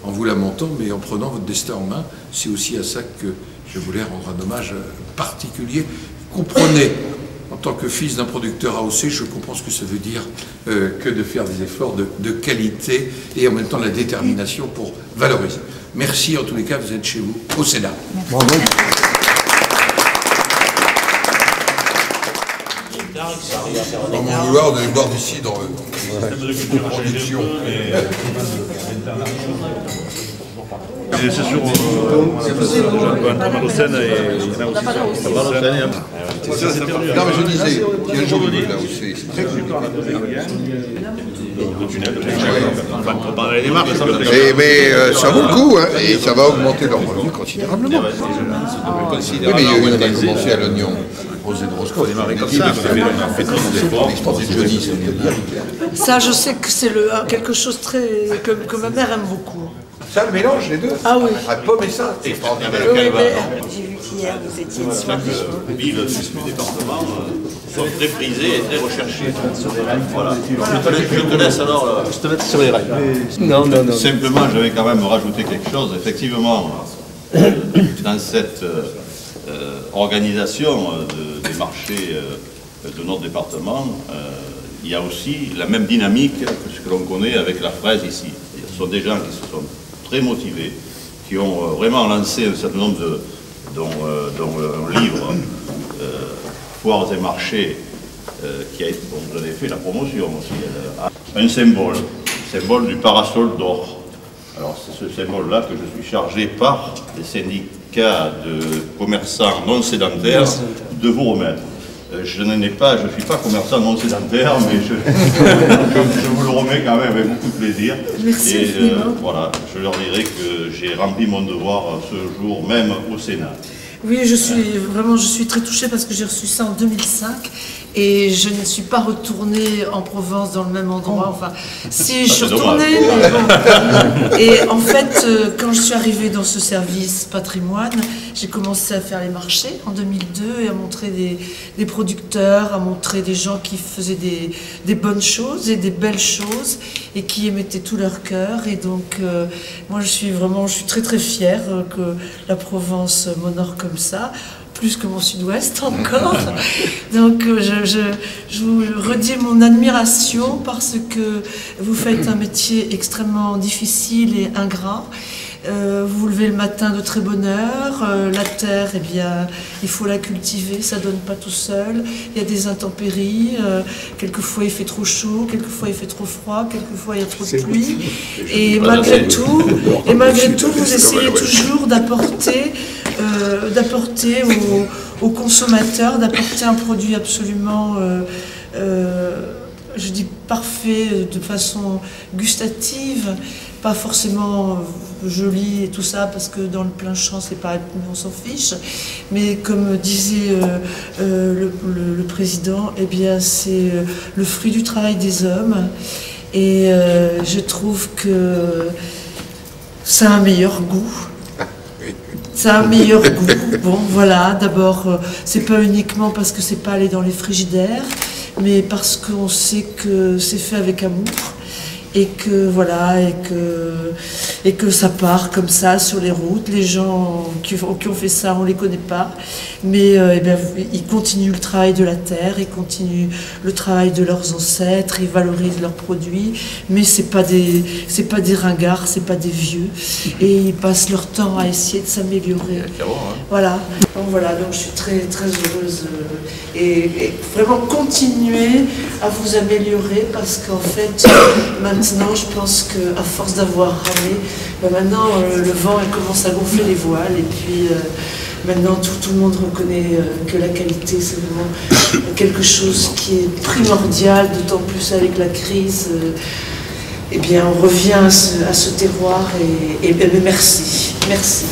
en vous lamentant, mais en prenant votre destin en main. C'est aussi à ça que je voulais rendre un hommage particulier. Comprenez, en tant que fils d'un producteur AOC, je comprends ce que ça veut dire que de faire des efforts de qualité et en même temps la détermination pour valoriser. Merci en tous les cas, vous êtes chez vous, au Sénat. Bravo. Dans mon vouloir de les boire d'ici dans la production. Et c'est sûr, un Tramalocène et il y en a aussi sur Tramalocène. Non mais je disais, il y a un jour là où c'est très compliqué. Mais ça vaut le coup, hein, et ça va augmenter leur revenu considérablement. Oui, mais il y a commencé à l'oignon. Rosé de Roscoe. Ça, je sais que c'est quelque chose que ma mère aime beaucoup. Ça, le mélange, les deux. Ah oui. La pomme et ça, c'est extraordinaire. J'ai vu qu'hier, vous étiez une soirée. Les villes du département sont très prisées et très recherchées. Voilà. Je te laisse alors. Je te mets sur les rails. Non. Simplement, je vais quand même rajouter quelque chose. Effectivement, dans cette organisation des marchés de notre département, il y a aussi la même dynamique que ce que l'on connaît avec la fraise ici. Ce sont des gens qui se sont très motivés, qui ont vraiment lancé un certain nombre dont un livre, Foires et marchés, qui a été, dont vous avez fait la promotion aussi, un symbole du parasol d'or. Alors c'est ce symbole-là que je suis chargé par les syndicats de commerçants non sédentaires de vous remettre. Je ne suis pas commerçant non sédentaire, mais je vous le remets quand même avec beaucoup de plaisir. Merci. Et voilà, je leur dirai que j'ai rempli mon devoir ce jour même au Sénat. Oui, je suis très touchée parce que j'ai reçu ça en 2005 et je ne suis pas retournée en Provence dans le même endroit. Enfin, si, je suis retournée, mais bon. Et en fait, quand je suis arrivée dans ce service patrimoine, j'ai commencé à faire les marchés en 2002 et à montrer des producteurs, à montrer des gens qui faisaient des bonnes choses et des belles choses et qui y mettaient tout leur cœur. Et donc, moi, je suis très très fière que la Provence m'honore comme ça, plus que mon sud-ouest encore. Donc je vous redis mon admiration parce que vous faites un métier extrêmement difficile et ingrat. Vous vous levez le matin de très bonne heure, la terre, eh bien, il faut la cultiver, ça ne donne pas tout seul, il y a des intempéries, quelquefois il fait trop chaud, quelquefois il fait trop froid, quelquefois il y a trop de pluie, et malgré tout, vous essayez toujours d'apporter aux consommateurs, d'apporter un produit absolument, je dis parfait, de façon gustative, pas forcément joli et tout ça, parce que dans le plein champ, c'est pas, on s'en fiche. Mais comme disait le président, eh bien, c'est le fruit du travail des hommes. Et je trouve que ça a un meilleur goût. Ça a un meilleur goût. Bon, voilà, d'abord, c'est pas uniquement parce que c'est pas allé dans les frigidaires, mais parce qu'on sait que c'est fait avec amour. Et que voilà, et que ça part comme ça sur les routes. Les gens qui ont fait ça, on les connaît pas, mais eh bien, ils continuent le travail de la terre, ils continuent le travail de leurs ancêtres, ils valorisent leurs produits, mais c'est pas des ringards, c'est pas des vieux, et ils passent leur temps à essayer de s'améliorer. Voilà. Donc je suis très très heureuse et vraiment continuer à vous améliorer parce qu'en fait maintenant je pense qu'à force d'avoir ramé, maintenant le vent commence à gonfler les voiles et puis maintenant tout le monde reconnaît que la qualité c'est vraiment quelque chose qui est primordial, d'autant plus avec la crise. Eh bien on revient à ce terroir et merci. Merci.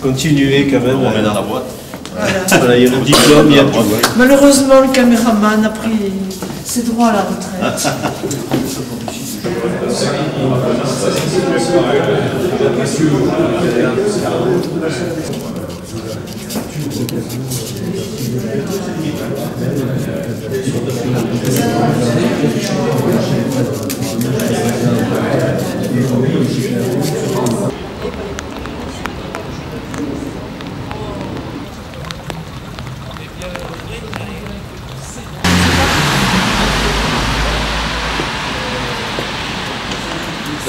Continuez quand même. On remet dans la boîte. Voilà, il y a le diplôme, il y a tout. Malheureusement, le caméraman a pris ses droits à la retraite.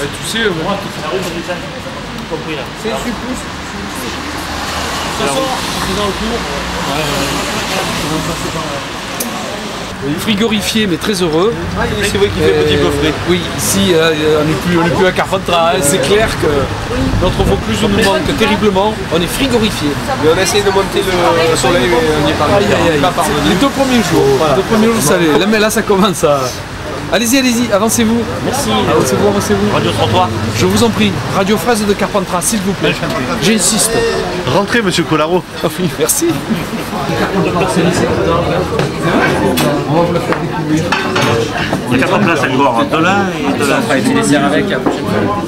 Tu sais, moi, c'est plus. Ça sort, c'est dans le cours. Frigorifié mais très heureux. C'est vrai qu'il fait petit peu frais. Oui, ici on n'est plus à Carpentras. C'est clair que notre Vaucluse nous manque terriblement. On est frigorifié. Mais on essaie de monter le soleil mais on n'y est pas. Les 2 premiers jours. Voilà. Les 2 premiers jours, vous savez. Là, mais là, ça commence à. Allez-y, avancez-vous. Merci. Avancez-vous. Radio Trottoir. Je vous en prie. Radio Fraise de Carpentras, s'il vous plaît. J'insiste. Rentrez, monsieur Colaro. Ah oui, merci. On va vous la faire découvrir. On est qu'à place à boire de l'un et de l'un. On va être laissé avec la prochaine fois.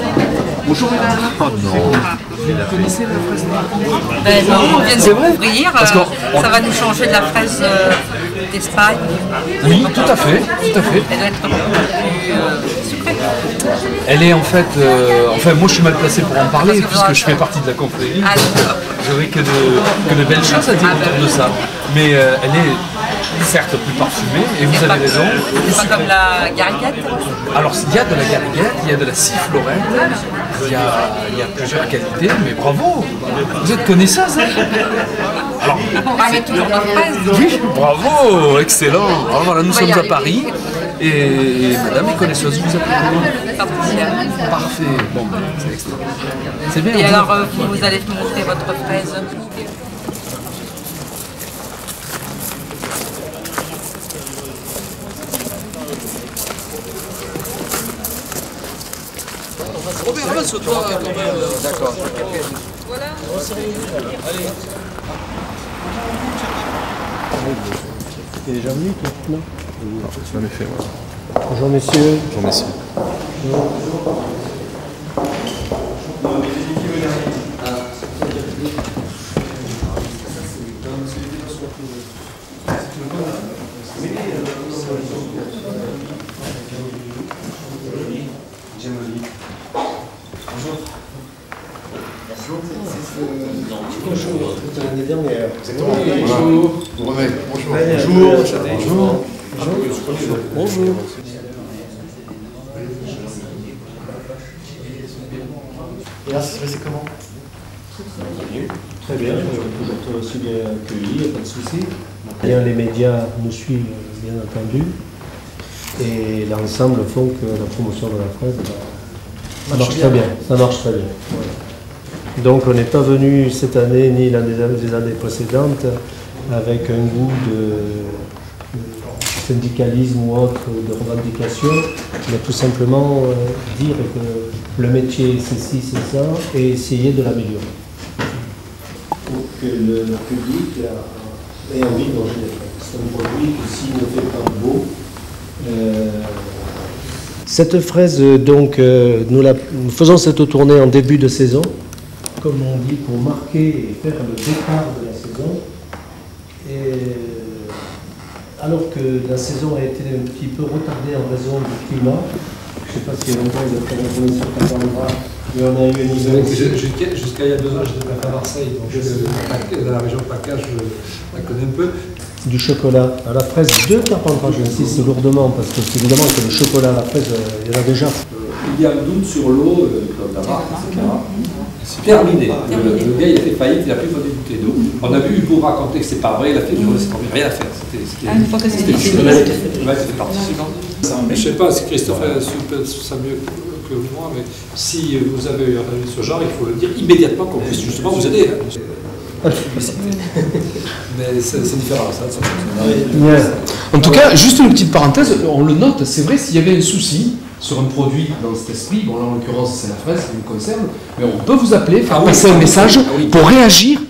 Bonjour, mesdames. Oh non. Vous connaissez la fraise non, on vient de découvrir. Ça va nous changer de la fraise d'Espagne. Oui, tout à fait. Elle doit être plus sucrée. Elle est en fait... moi je suis mal placé pour en parler puisque je fais partie de la confrérie. J'aurais que de belles choses à dire autour de ça. Mais elle est certes plus parfumée et vous avez raison. C'est pas comme la gariguette? Alors il y a de la gariguette, il y a de la sifflorette, il y a plusieurs qualités, mais bravo. Vous êtes connaisseuse, hein? Alors, on ramène toujours notre fraise. Oui, bravo, excellent. Alors voilà, nous sommes à Paris et madame est connaisseuse, vous appelez comment? Parfait, bon ben c'est extra. C'est bien. Et alors vous allez me montrer votre fraise. Robert, avance-toi quand même. D'accord. Voilà. Allez. Il est déjà venu, toi? Non. Je l'ai fait, moi. Bonjour messieurs. Bonjour messieurs. L'année dernière. Bonjour. Bonjour. Bonjour. Et là, ça s'est passé comment? Très bien, toujours aussi bien accueilli, il n'y a pas de souci. Les médias nous suivent, bien entendu. Et l'ensemble font que la promotion de la fraise, ça marche très bien. Ça marche très bien. Voilà. Donc on n'est pas venu cette année ni l'année des années précédentes avec un goût de syndicalisme ou autre, de revendication, mais tout simplement dire que le métier c'est ci, c'est ça, et essayer de l'améliorer. Pour que le public ait envie de manger des fraises. C'est un produit que s'il ne fait pas beau, cette fraise, donc, nous faisons cette tournée en début de saison, comme on dit, pour marquer et faire le départ de la saison. Et, alors que la saison a été un petit peu retardée en raison du climat, je ne sais pas si longtemps vous êtes revenu sur Capandra, mais on a eu une hiver. Jusqu'à il y a 2 ans, j'étais à Marseille, donc dans la région PACA, je la connais un peu. Du chocolat à la fraise de Carpentras, j'insiste lourdement, parce que c'est évidemment que le chocolat à la fraise, il y en a déjà. Il y a un doute sur l'eau, comme la marque, etc. C'est terminé. Le gars, il a fait faillite, il n'a plus vendu de bouteille d'eau. On a vu Hugo raconter que c'est pas vrai, il a fait une journée, c'est rien à faire. Une fois que c'est fini. Ouais, c'était parti. Je ne sais pas si Christophe a su ça mieux que moi, mais si vous avez eu un ce genre, il faut le dire immédiatement qu'on puisse justement vous aider. Mais c'est différent, ça. En tout cas, juste une petite parenthèse, on le note, c'est vrai, s'il y avait un souci sur un produit dans cet esprit, bon là en l'occurrence c'est la fraise qui nous concerne, mais on peut vous appeler, faire passer un message pour réagir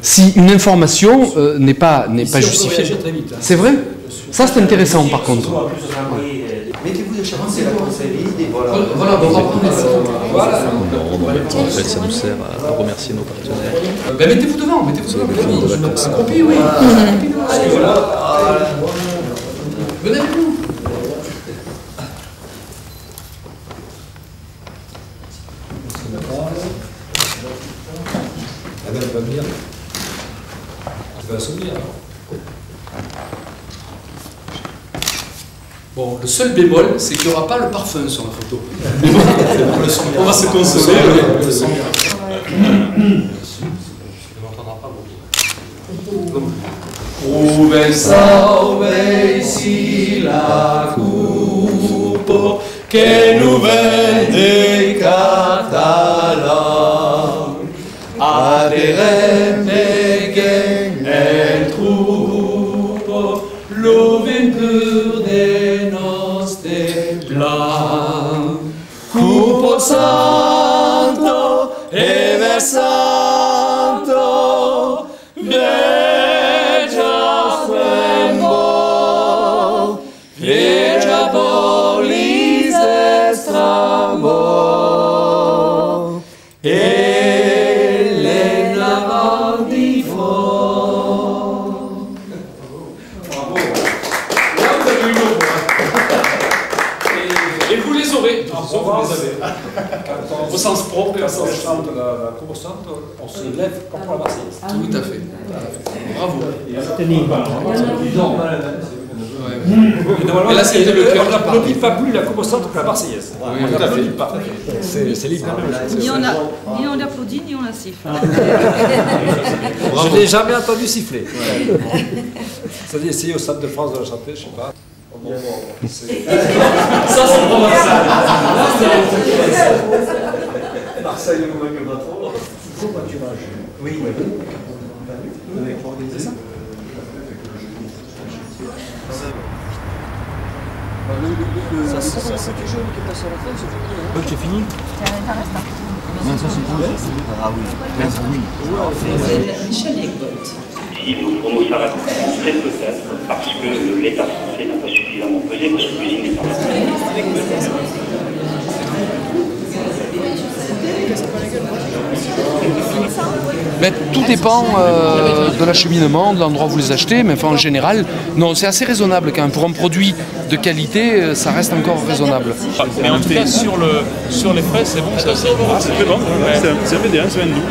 si une information n'est pas justifiée. C'est vrai? Ça c'est intéressant par contre. Mettez-vous de chacun, c'est la conseillère. Voilà, on va prendre ça. Voilà. En fait, ça nous sert à remercier nos partenaires. Ben, mettez-vous devant, mettez-vous devant. De vacances. Oui, oui. Venez avec nous. Madame va venir. Tu vas souvenir. Bon, le seul bémol, c'est qu'il n'y aura pas le parfum sur la photo. Mais bon, on va se consoler. Le son. Ove salve si la cupo che nu vende catalan aderente che el trupo lo ventur de nostre plan cupo santo e versanto au sens propre et au sens chante la conversante, on se lève comme pour la Marseillaise. Tout à fait. Bravo. Et là, c'était le cœur. On n'applaudit pas plus la conversante que la Marseillaise. On n'applaudit pas. C'est libre. Ni on applaudit, ni on la siffle. Je n'ai jamais entendu siffler. C'est-à-dire essayer au Stade de France de la chanter, je ne sais pas. Ça, c'est provençal. Marseille, ne me manque pas trop. C'est quoi tu manges? Oui. Vous avez organisé ça? Ça, c'est quelque chose qui est passé à la fin, c'est fini. C'est fini. Non, ça c'est pour le. Ah oui. Michel Egott. Si nos promos s'arrêtent très peut-être parce que l'État français n'a pas suffisamment pesé, parce que l'usine n'est pas Mais tout dépend de l'acheminement, de l'endroit où vous les achetez, mais enfin, en général, non, c'est assez raisonnable quand même. Pour un produit de qualité, ça reste encore raisonnable. Mais en tout cas, sur les fraises, c'est bon, ça aussi. Ah, c'est très bon, c'est bien, ça vient de nous.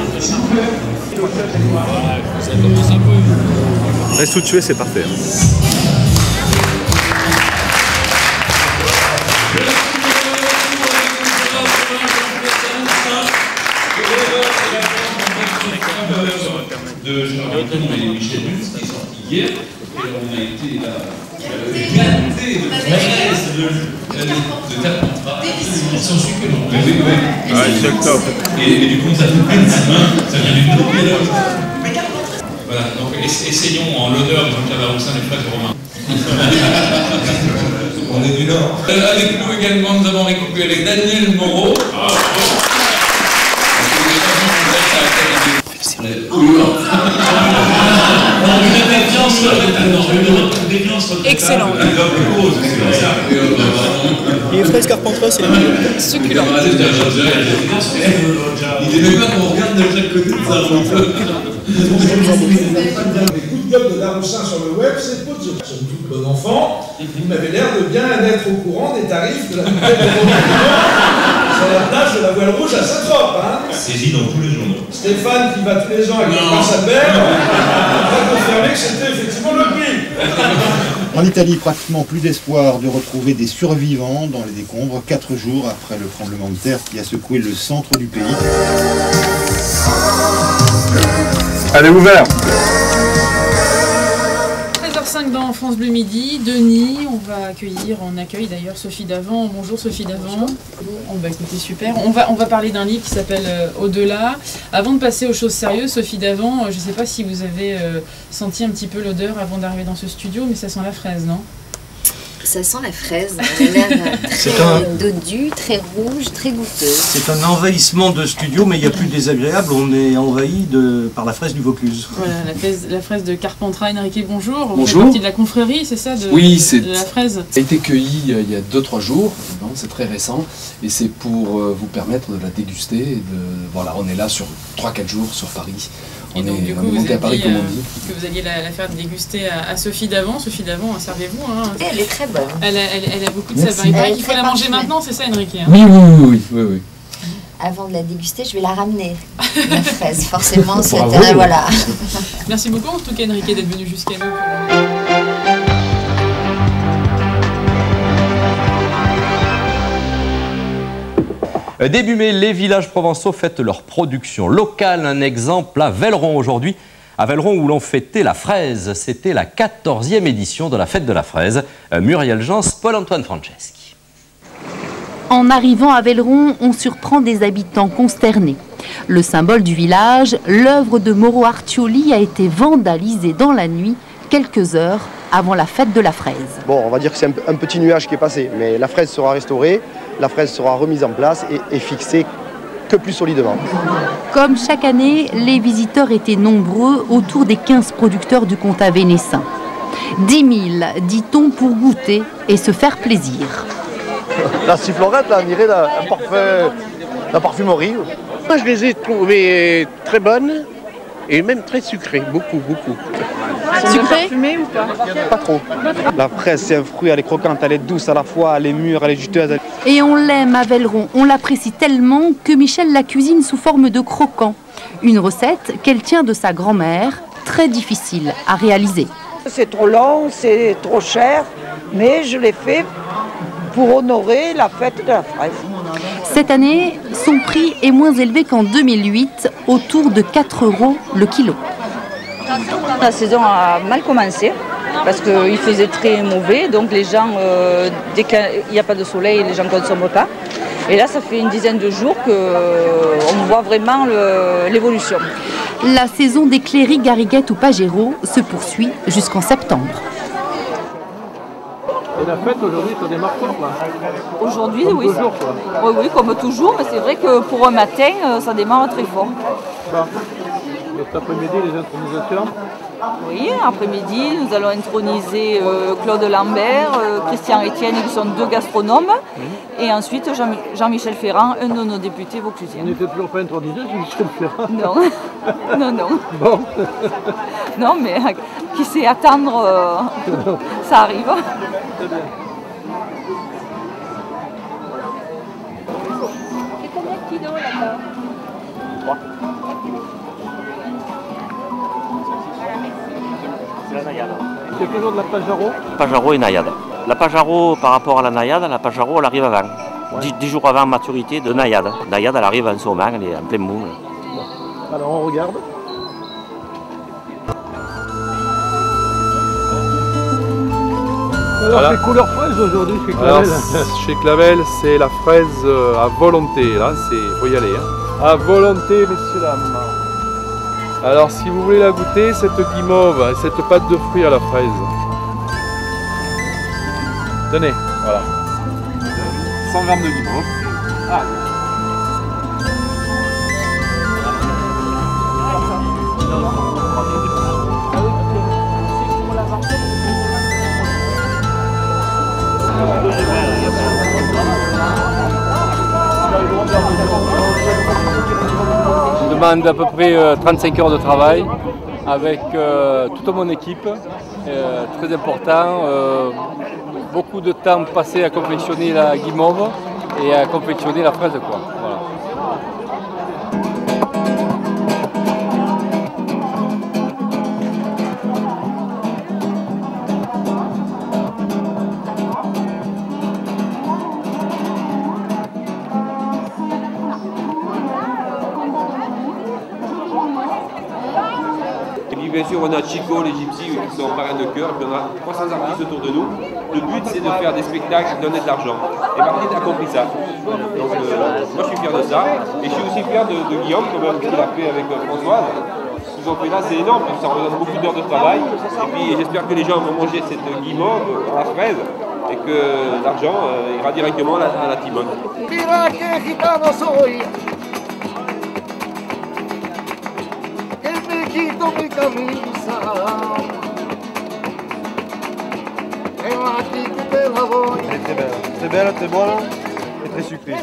Reste où tu es, c'est parfait. De Jean-Martin et Michel Lutz qui est sorti hier, et on a été là, gâté de fraises de Carpentras, sans sucre. Ah, c'est top. Et du coup, ça fait ça vient d'une autre méthode. Voilà, donc essayons en l'honneur de Jean-Pierre Baroussin les fraises de Romain. On est du Nord. Avec nous également, nous avons récupéré Daniel Moreau. Excellent. Les fraises Carpentras, c'est succulent. Il n'aimait pas qu'on regarde de chaque côté de sa route. Les coups de gueule de Daroussin sur le web, c'est pas de je suis tout bon enfant. Vous m'avez l'air de bien être au courant des tarifs de la bouteille de sur la plage de la Voile Rouge à Saint-Trope. Saisi dans tous les journaux. Stéphane, qui va tous les ans avec le prince Albert, va confirmer que c'était effectivement le prix. En Italie, pratiquement plus d'espoir de retrouver des survivants dans les décombres 4 jours après le tremblement de terre qui a secoué le centre du pays. Allez, ouvert. 13h05 dans France Bleu Midi, Denis, on accueille d'ailleurs Sophie Davant. Bonjour Sophie Davant. On va écouter, super. On va parler d'un livre qui s'appelle Au-delà. Avant de passer aux choses sérieuses, Sophie Davant, je ne sais pas si vous avez senti un petit peu l'odeur avant d'arriver dans ce studio, mais ça sent la fraise, non? Ça sent la fraise, elle a l'air très dodue, très rouge, très goûteuse. C'est un envahissement de studio, mais il n'y a plus de désagréable, on est envahi par la fraise du Vaucluse. Voilà, la fraise de Carpentras. Enrique, bonjour. Bonjour. Vous faites partie de la confrérie, c'est ça, oui, c'est de la fraise? Ça a été cueilli il y a 2-3 jours, c'est très récent, et c'est pour vous permettre de la déguster. Voilà, on est là sur 3-4 jours sur Paris. Et donc, du coup, vous avez dit que vous alliez la faire déguster à Sophie Davant. Sophie Davant, servez-vous. Elle est très bonne. Elle a beaucoup de saveur. Il paraît qu'il faut la manger maintenant, c'est ça, Enrique? Oui. Avant de la déguster, je vais la ramener, la fraise, forcément. Voilà. Merci beaucoup, en tout cas, Enrique, d'être venu jusqu'à nous. Début mai, les villages provençaux fêtent leur production locale. Un exemple à Velleron aujourd'hui. À Velleron où l'on fêtait la fraise. C'était la 14e édition de la fête de la fraise. Muriel Jans, Paul-Antoine Franceschi. En arrivant à Velleron, on surprend des habitants consternés. Le symbole du village, l'œuvre de Mauro Artioli, a été vandalisée dans la nuit, quelques heures avant la fête de la fraise. Bon, on va dire que c'est un petit nuage qui est passé, mais la fraise sera restaurée, la fraise sera remise en place et fixée que plus solidement. Comme chaque année, les visiteurs étaient nombreux autour des 15 producteurs du comtat vénessin. 10 000, dit-on, pour goûter et se faire plaisir. La sifflorette, là, on dirait la parfumerie. Moi, je les ai trouvées très bonnes et même très sucrées, beaucoup. Sucré ou pas? Pas trop. La fraise, c'est un fruit, elle est croquante, elle est douce à la fois, elle est mûre, elle est juteuse. Et on l'aime à Velleron, on l'apprécie tellement que Michel la cuisine sous forme de croquant. Une recette qu'elle tient de sa grand-mère, très difficile à réaliser. C'est trop long, c'est trop cher, mais je l'ai fait pour honorer la fête de la fraise. Cette année, son prix est moins élevé qu'en 2008, autour de 4 € le kilo. La saison a mal commencé parce qu'il faisait très mauvais, donc les gens, dès qu'il n'y a pas de soleil, les gens ne consomment pas. Et là, ça fait une dizaine de jours qu'on voit vraiment l'évolution. La saison des cléries, gariguettes ou pagéros se poursuit jusqu'en septembre. Et la fête aujourd'hui, ça démarre fort là. Aujourd'hui, comme oui. Toujours, quoi. Oui, oui, comme toujours, mais c'est vrai que pour un matin, ça démarre très fort. Bon. Et cet après-midi, les intronisations. Oui, après-midi, nous allons introniser Claude Lambert, Christian Etienne, qui sont deux gastronomes, et ensuite Jean-Michel Ferrand, un de nos députés vauclusiens. On n'était toujours pas intronisé, Jean-Michel Ferrand. Non, non, non. Bon. Non, mais qui sait attendre, ça arrive. Très bien. C'est combien de kilos là-bas? 3. C'est la naïade. C'est toujours de la pajaro? Pajaro et naïade. La pajaro, par rapport à la naïade, elle arrive avant. 10 jours avant maturité de naïade. Naïade, elle arrive en sommet, elle est en plein mou. Bon. Alors on regarde. Alors Voilà. c'est couleur fraise aujourd'hui chez Alors, Clavel. chez Clavel, c'est la fraise à volonté. Là, faut y aller. Hein. À volonté, messieurs, dames. Alors, si vous voulez la goûter, cette guimauve, cette pâte de fruits à la fraise. Tenez, voilà. 100 grammes de guimauve. Ah. Je demande à peu près 35 heures de travail avec toute mon équipe, très important, beaucoup de temps passé à confectionner la guimauve et à confectionner la fraise, quoi. Voilà. Bien sûr, on a Chico, les Gypsies qui sont parrains de chœur, puis on a 300 artistes autour de nous. Le but, c'est de faire des spectacles qui donnent de l'argent. Et Martine a compris ça. Donc, moi, je suis fier de ça. Et je suis aussi fier de Guillaume, quand même, qu'il a fait avec Françoise. Ce qu'ils ont fait là, c'est énorme, ça représente beaucoup d'heures de travail. Et puis, j'espère que les gens vont manger cette guimauve à la fraise et que l'argent ira directement à la Timone. Quito mi camisa e la tica te la voglio. Elle est très belle, très bonne et très sucrée.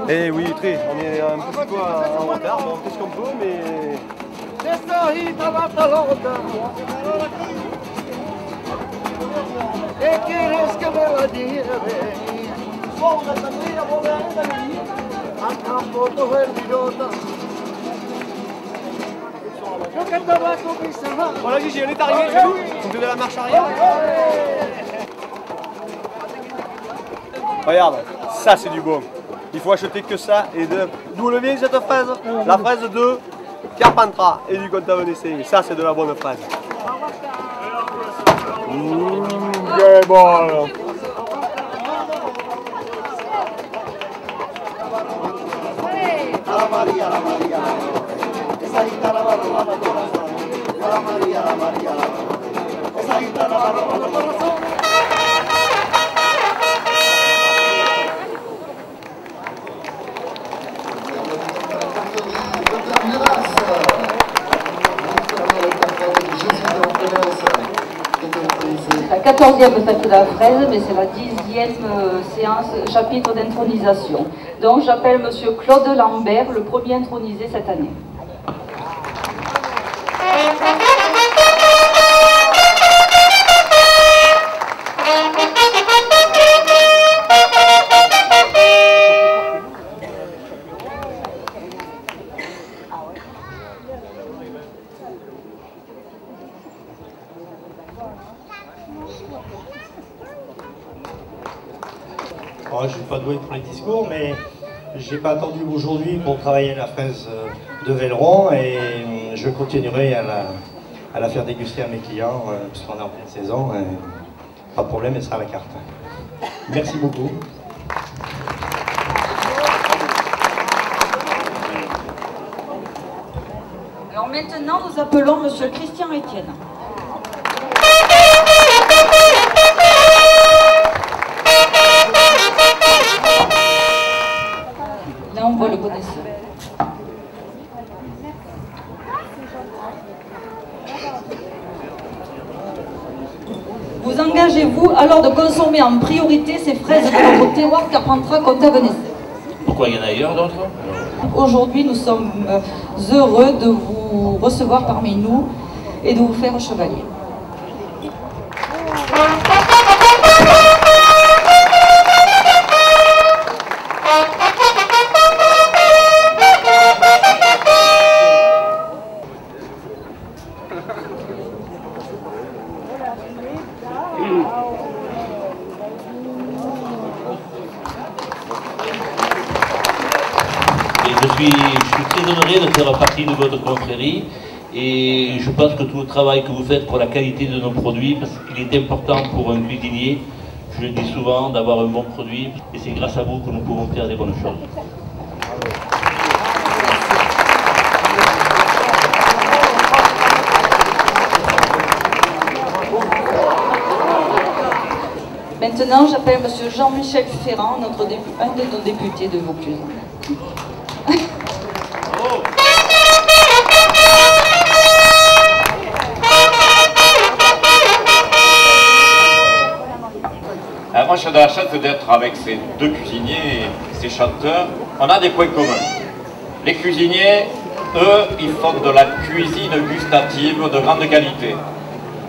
Et oui, très. On est un petit peu en retard, on fait ce qu'on peut, mais... E quieres que me la lleve al campo todo el idiota. Voilà Gigi, on est arrivé, on fait de la marche arrière. Regarde, ça c'est du bon. Il faut acheter que ça et de... D'où elle vient cette fraise? La fraise de Carpentras et du Contavenessé. Ça c'est de la bonne fraise. C'est bon alors. Esa guitarra va a robar el corazón. La María, esa guitarra va a robar el corazón. La 14e fête de la fraise, mais c'est la 10e séance, chapitre d'intronisation. Donc j'appelle monsieur Claude Lambert, le premier intronisé cette année. Oh, je ne suis pas doué pour les discours, mais je n'ai pas attendu aujourd'hui pour travailler la fraise de Velleron et je continuerai à la faire déguster à mes clients puisqu'on est en pleine saison. Pas de problème, elle sera à la carte. Merci beaucoup. Alors maintenant, nous appelons monsieur Christian Etienne. Vous engagez-vous alors de consommer en priorité ces fraises de notre terroir Carpentras-Contavenais? Pourquoi il y en a ailleurs d'autres? Aujourd'hui, nous sommes heureux de vous recevoir parmi nous et de vous faire chevalier. Je suis très honoré de faire partie de votre confrérie et je pense que tout le travail que vous faites pour la qualité de nos produits, parce qu'il est important pour un cuisinier, je le dis souvent, d'avoir un bon produit et c'est grâce à vous que nous pouvons faire des bonnes choses. Maintenant, j'appelle M. Jean-Michel Ferrand, un de nos députés de Vaucluse. Moi, j'ai de la chance d'être avec ces deux cuisiniers et ces chanteurs. On a des points communs. Les cuisiniers, eux, ils font de la cuisine gustative de grande qualité.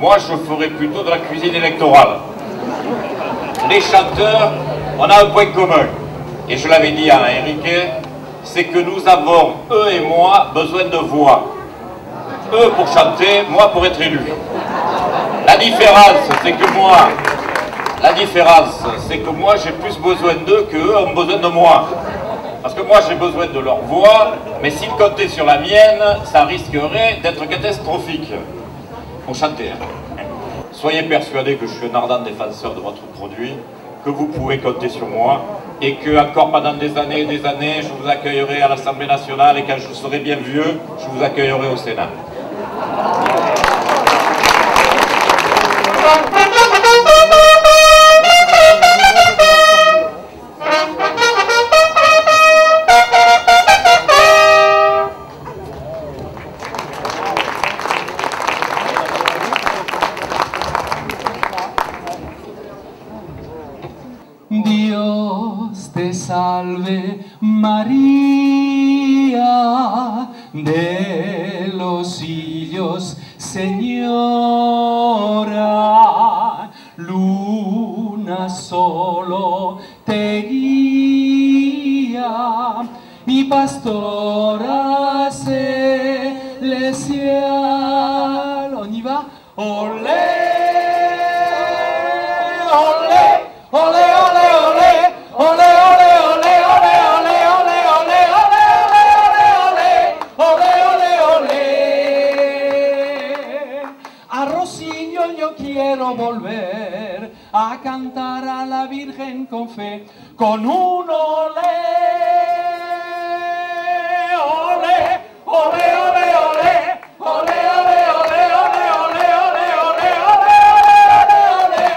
Moi, je ferais plutôt de la cuisine électorale. Les chanteurs, on a un point commun. Et je l'avais dit à Enrique, c'est que nous avons, eux et moi, besoin de voix. Eux pour chanter, moi pour être élu. La différence, c'est que moi, j'ai plus besoin d'eux qu'eux ont besoin de moi. Parce que moi, j'ai besoin de leur voix, mais s'ils comptaient sur la mienne, ça risquerait d'être catastrophique. Pour chanter. Soyez persuadés que je suis un ardent défenseur de votre produit, que vous pouvez compter sur moi, et que encore pendant des années et des années, je vous accueillerai à l'Assemblée nationale, et quand je serai bien vieux, je vous accueillerai au Sénat. Dios te salve María, de los hijos Señora, luna solo te guía, mi pastora celestial. On y va? Olé, olé, olé, olé, olé, olé, olé, olé, olé, olé, olé, olé, olé, olé. A Rosillo yo quiero volver a cantar a la Virgen con fe, con un olé, olé, olé, olé, olé, olé, olé, olé, olé, olé, olé,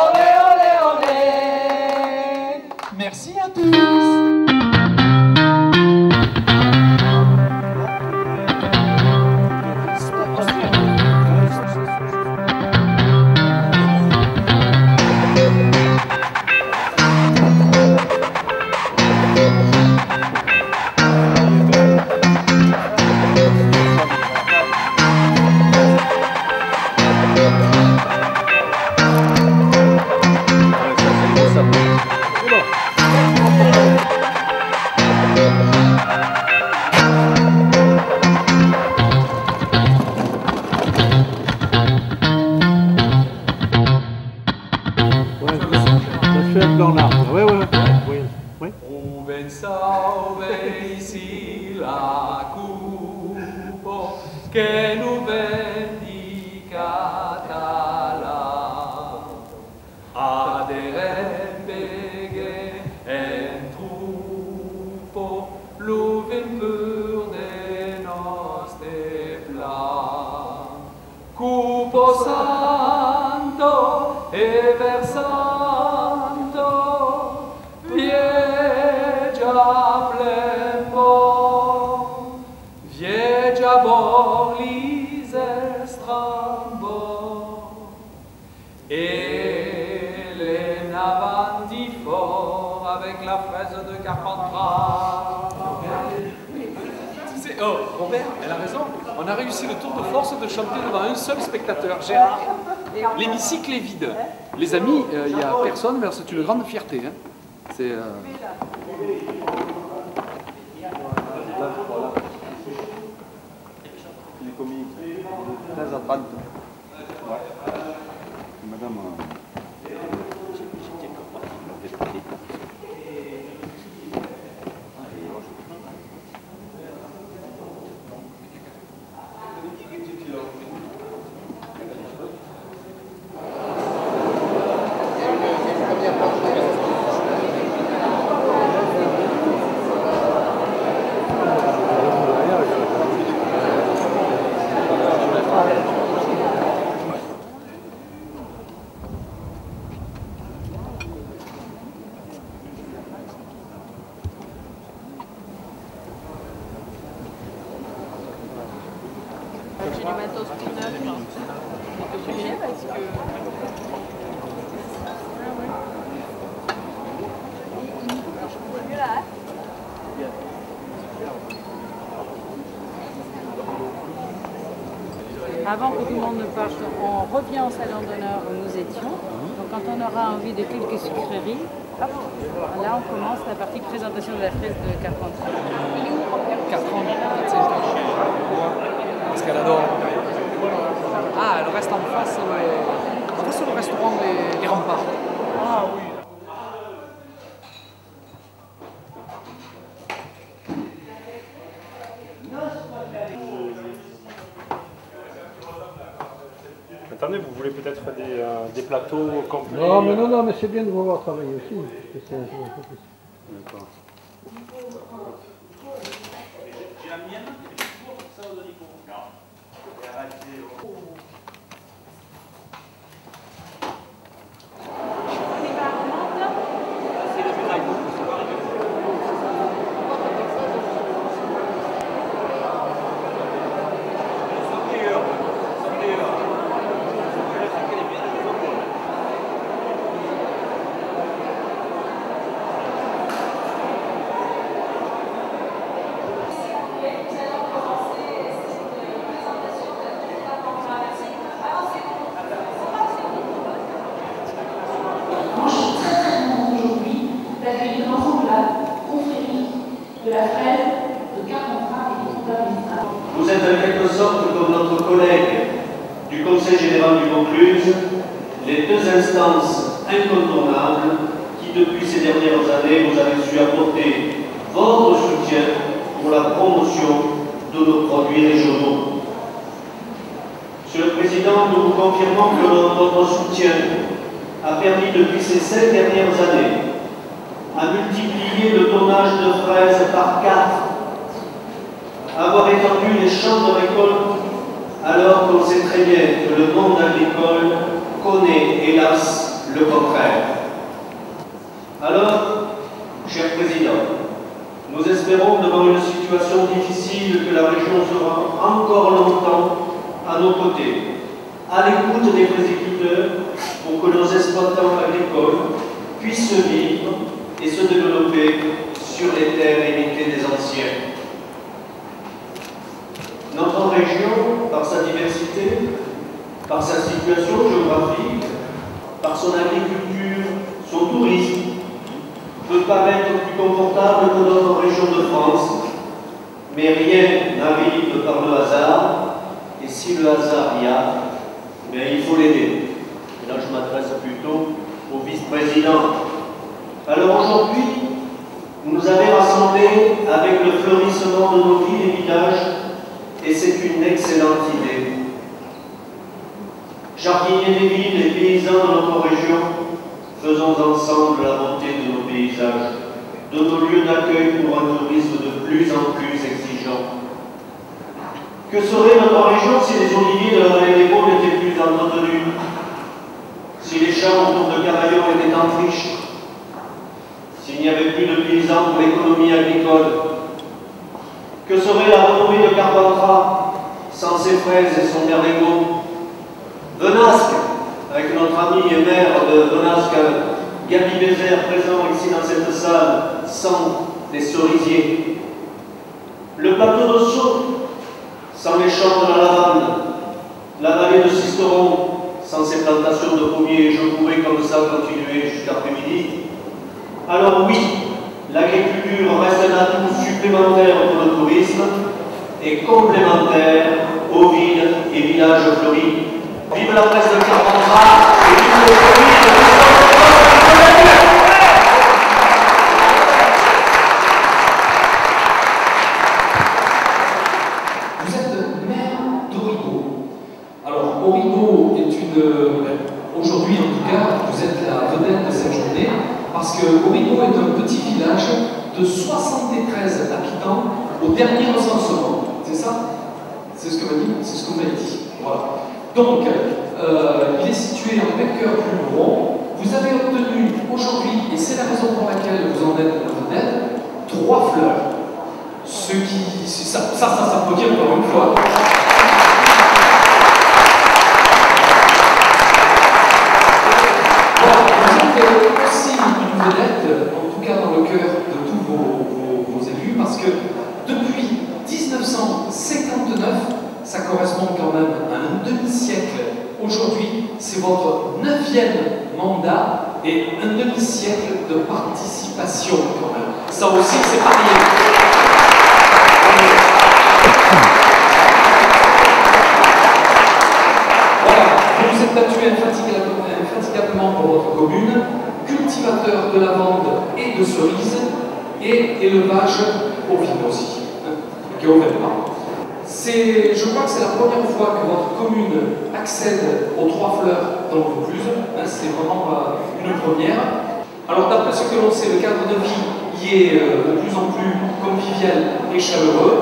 olé, olé, olé. Merci à tous. Que nous bendica tala, adere bege en trupo, louvin pur de nostre plan. Cupo santo e versanto, vieja plembo, vieja borlis estrambo, e avec la fraise de Carpentras. Oh, Robert, elle a raison. On a réussi le tour de force de chanter devant un seul spectateur, Gérard. L'hémicycle est vide. Les amis, il n'y a personne, mais c'est une grande fierté. Hein. C'est... Il est comique. 13 à 30. Ouais. Madame... J'ai du matos tout neuf. C'est obligé parce que... Avant que tout le monde ne parte, on revient au salon d'honneur où nous étions. Donc quand on aura envie de quelques sucreries, hop, là on commence la partie présentation de la fraise de Carpentras. 4 ans, 4-5 ans. Parce qu'elle adore. Ah, elle reste en face, le restaurant des Remparts. Ah oui. Attendez, vous voulez peut-être des plateaux complets? Non, mais c'est bien de vous voir travailler aussi. D'accord. Vous êtes en quelque sorte comme notre collègue du Conseil général du Vaucluse, les deux instances incontournables qui, depuis ces dernières années, vous avez su apporter votre soutien pour la promotion de nos produits régionaux. Monsieur le Président, nous vous confirmons que notre soutien a permis depuis ces 5 dernières années à multiplier le tonnage de fraises par 4, avoir étendu les champs de récolte alors qu'on sait très bien que le monde agricole connaît, hélas, le contraire. Alors, cher Président, nous espérons devant une situation difficile que la région sera encore longtemps à nos côtés, à l'écoute des agriculteurs pour que nos exploitants agricoles puissent vivre et se développer sur les terres héritées des anciens. Notre région, par sa diversité, par sa situation géographique, par son agriculture, son tourisme, peut paraître plus confortable que d'autres régions de France, mais rien n'arrive par le hasard, et si le hasard y a, bien il faut l'aider. Et là je m'adresse plutôt au vice-président. Alors aujourd'hui, vous nous avez rassemblés avec le fleurissement de nos villes et villages, et c'est une excellente idée. Jardiniers des villes et paysans de notre région, faisons ensemble la beauté de nos paysages, de nos lieux d'accueil pour un tourisme de plus en plus exigeant. Que serait notre région si les oliviers de la vallée des Gaules étaient plus entretenus, si les champs autour de Cavaillon étaient en friche, s'il n'y avait plus de paysans pour l'économie agricole? Que serait la renommée de Carpentras sans ses fraises et son merlégot? Venasque, avec notre ami et maire de Venasque, Gabi Bézère, présent ici dans cette salle, sans les cerisiers. Le plateau de Sceaux, sans les champs de la lavande. La vallée de Sisteron, sans ses plantations de pommiers. Je pourrais comme ça continuer jusqu'à l'après-midi. Alors oui, l'agriculture reste un atout supplémentaire pour le tourisme et complémentaire aux villes et villages fleuris. Vive la presse de Carpentras et vive le tourisme. Vous êtes maire d'Origo. Alors, Origo est aujourd'hui en tout cas, vous êtes la vedette de cette journée, parce que Origo est un petit village de 73 habitants au dernier recensement. C'est ça? C'est ce que vous m'avez dit. Voilà. Donc, il est situé en plein cœur du Luberon. Vous avez obtenu aujourd'hui, et c'est la raison pour laquelle vous en êtes la vedette, 3 fleurs. Ce qui... Ça peut dire encore une fois. Vous êtes aussi une vedette, en tout cas dans le cœur de tous vos élus, parce que depuis 1959, ça correspond quand même à un demi-siècle. Aujourd'hui, c'est votre 9e mandat et un demi-siècle de participation quand même. Ça aussi, c'est pas rien. Voilà, vous vous êtes battu infatigablement pour votre commune, cultivateur de lavande et de cerises, et élevage ovine aussi, qui est ouvert. Je crois que c'est la première fois que votre commune accède aux 3 fleurs dans le Vaucluse. C'est vraiment une première. Alors d'après ce que l'on sait, le cadre de vie y est de plus en plus convivial et chaleureux.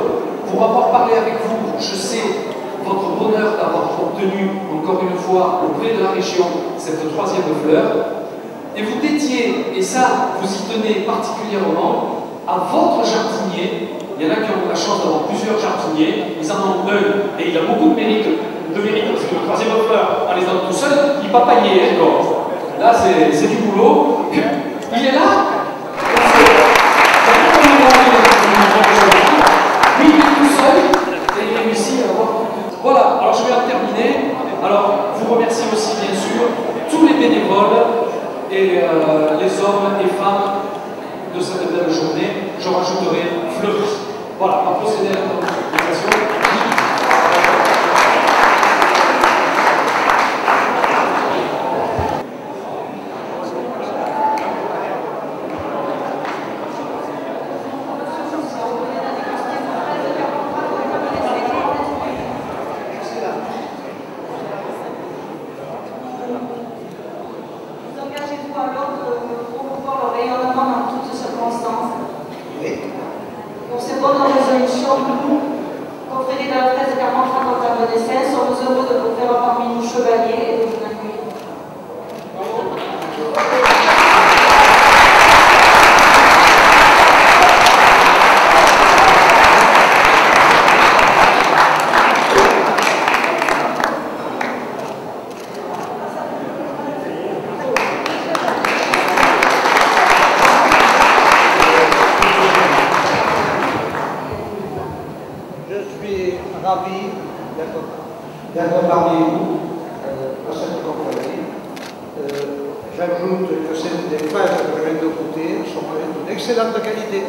Pour avoir parlé avec vous, je sais votre bonheur d'avoir obtenu encore une fois auprès de la région cette 3e fleur. Et vous dédiez, et ça vous y tenez particulièrement, à votre jardinier. Il y en a qui ont la chance d'avoir plusieurs jardiniers, ils en ont un, et il a beaucoup de mérite parce que le 3e fleur, en les donnant tout seul, il papaillait encore. Là, c'est du boulot. Il est là. Oui, il est tout seul, et il réussit à avoir... Voilà, alors je vais en terminer. Alors, vous remerciez aussi, bien sûr, tous les bénévoles et les hommes et femmes de cette belle journée. Je rajouterai Fleury. Voilà, on va procéder à la présentation. d'être parmi vous à cette conférence. J'ajoute que des fraises que je viens de goûter sont d'une excellente qualité.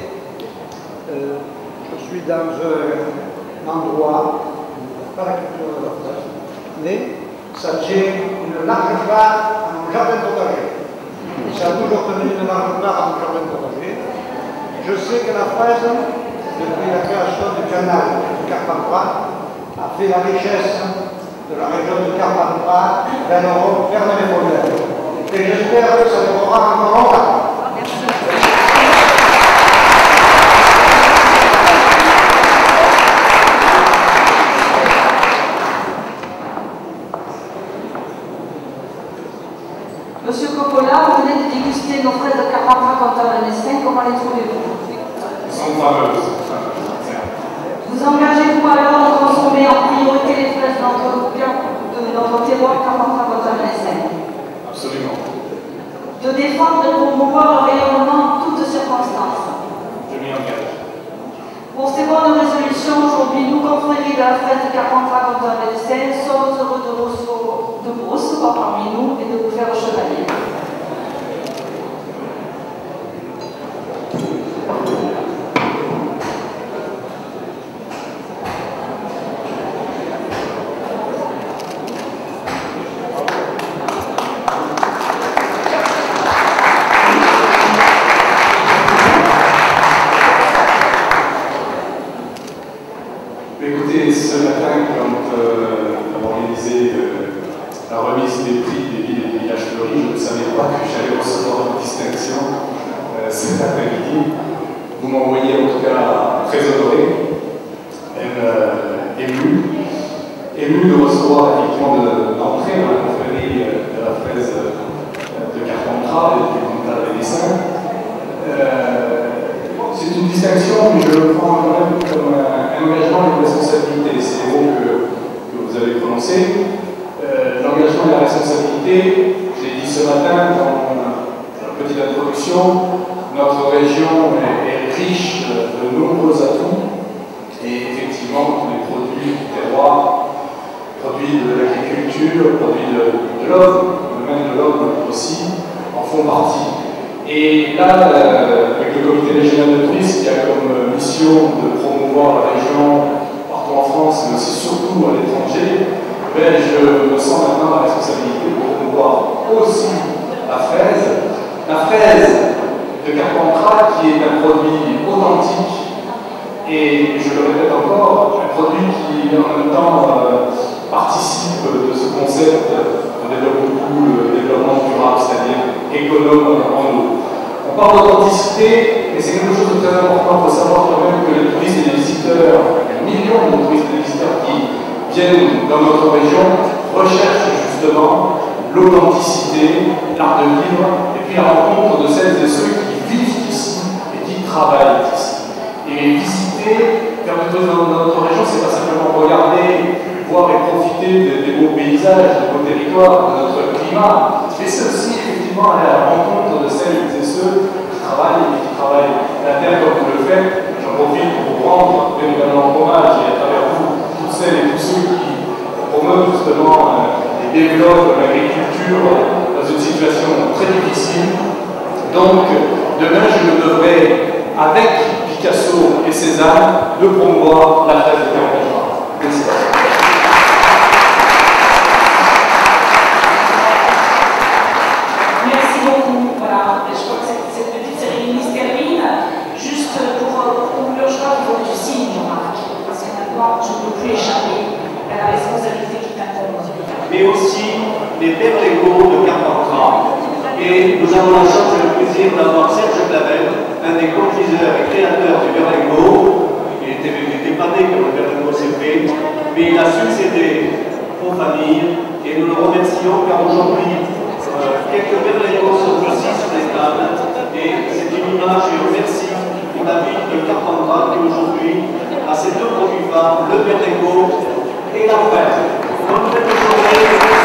Je suis dans un endroit, pas la culture de la fraise, mais ça tient une large part à mon jardin potager. Ça a toujours tenu une large part à mon jardin potager. Je sais que la fraise, depuis la création du canal de Carpentras, a fait la richesse de la région de Carpentras vers l'Europe, vers les problèmes. Et j'espère que ça durera encore longtemps. Monsieur Coppola, vous venez de déguster nos fraises de Carpentras Contavenessin, comment les trouvez-vous? Elles sont fameuses. Vous engagez-vous alors à consommer en priorité les fraises de notre terroir Carpentras Contavenessin? Absolument. de défendre et promouvoir le rayonnement en toutes circonstances. Je m'y engage. Pour ces bonnes résolutions, aujourd'hui, nous, confréries de la fraise de Carpentras contre un médecin, sommes heureux de vous recevoir parmi nous et de vous faire chevalier. Écoutez, ce matin, quand on a organisé la remise des prix des villes et des villages fleuris, je ne savais pas que j'allais recevoir une distinction cet après-midi. Vous m'envoyez en tout cas très honoré, ému de recevoir effectivement d'entrer dans la confrérie de la fraise de Carpentras et du Comtat des Dessins. C'est une distinction, mais je le prends quand même comme un engagement et une responsabilité. C'est les mots que vous avez prononcés. L'engagement et la responsabilité, j'ai dit ce matin dans la petite introduction, notre région est riche de nombreux atouts et effectivement les produits du terroir, produits de l'agriculture, produits de l'homme, le domaine de l'homme aussi, en font partie. Et là, avec le comité régional de tourisme, qui a comme mission de promouvoir la région partout en France, mais aussi surtout à l'étranger, je me sens maintenant la responsabilité de promouvoir aussi la fraise. La fraise de Carpentras, qui est un produit authentique, et je le répète encore, un produit qui en même temps participe de ce concept qu'on développe beaucoup, le développement durable, c'est-à-dire économe en eau. On parle d'authenticité, mais c'est quelque chose de très important. Il faut savoir quand même que les touristes et les visiteurs, les millions de touristes et de visiteurs qui viennent dans notre région, recherchent justement l'authenticité, l'art de vivre, et puis la rencontre de celles et ceux qui vivent ici et qui travaillent ici. Et visiter, faire du tourisme dans notre région, c'est pas simplement regarder, voir et profiter des beaux paysages, des beaux territoires, de notre climat, mais c'est aussi effectivement aller à la rencontre de celles et ceux qui travaillent et qui travaillent la terre comme vous le faites. J'en profite pour vous rendre bien évidemment hommage et à travers vous, toutes celles et tous ceux qui promeuvent justement et développent l'agriculture dans une situation très difficile. Donc, demain, je me devrai, avec Picasso et Cézanne, de promouvoir la fraise de Carpentras. Merci. Merci beaucoup. Voilà, je crois que cette petite cérémonie se termine. Juste pour conclure, je crois qu'il faut que tu signes, Marc, parce que maintenant, je ne peux plus échapper à la responsabilité qui t'incombe. Mais aussi les pères légaux de Carpentras. Et nous avons la chance et le plaisir d'avoir Serge Clavel, un des confiseurs et créateurs du Berlingot. Il était pas né quand le Berlingot s'est fait, mais il a succédé aux familles et nous le remercions car aujourd'hui, quelques Berlingots sont aussi sur les tables et c'est une image et un merci pour la ville de Carpentras qui aujourd'hui a ces deux produits phares, le Berlingot et la fraise. Bonne fête de journée.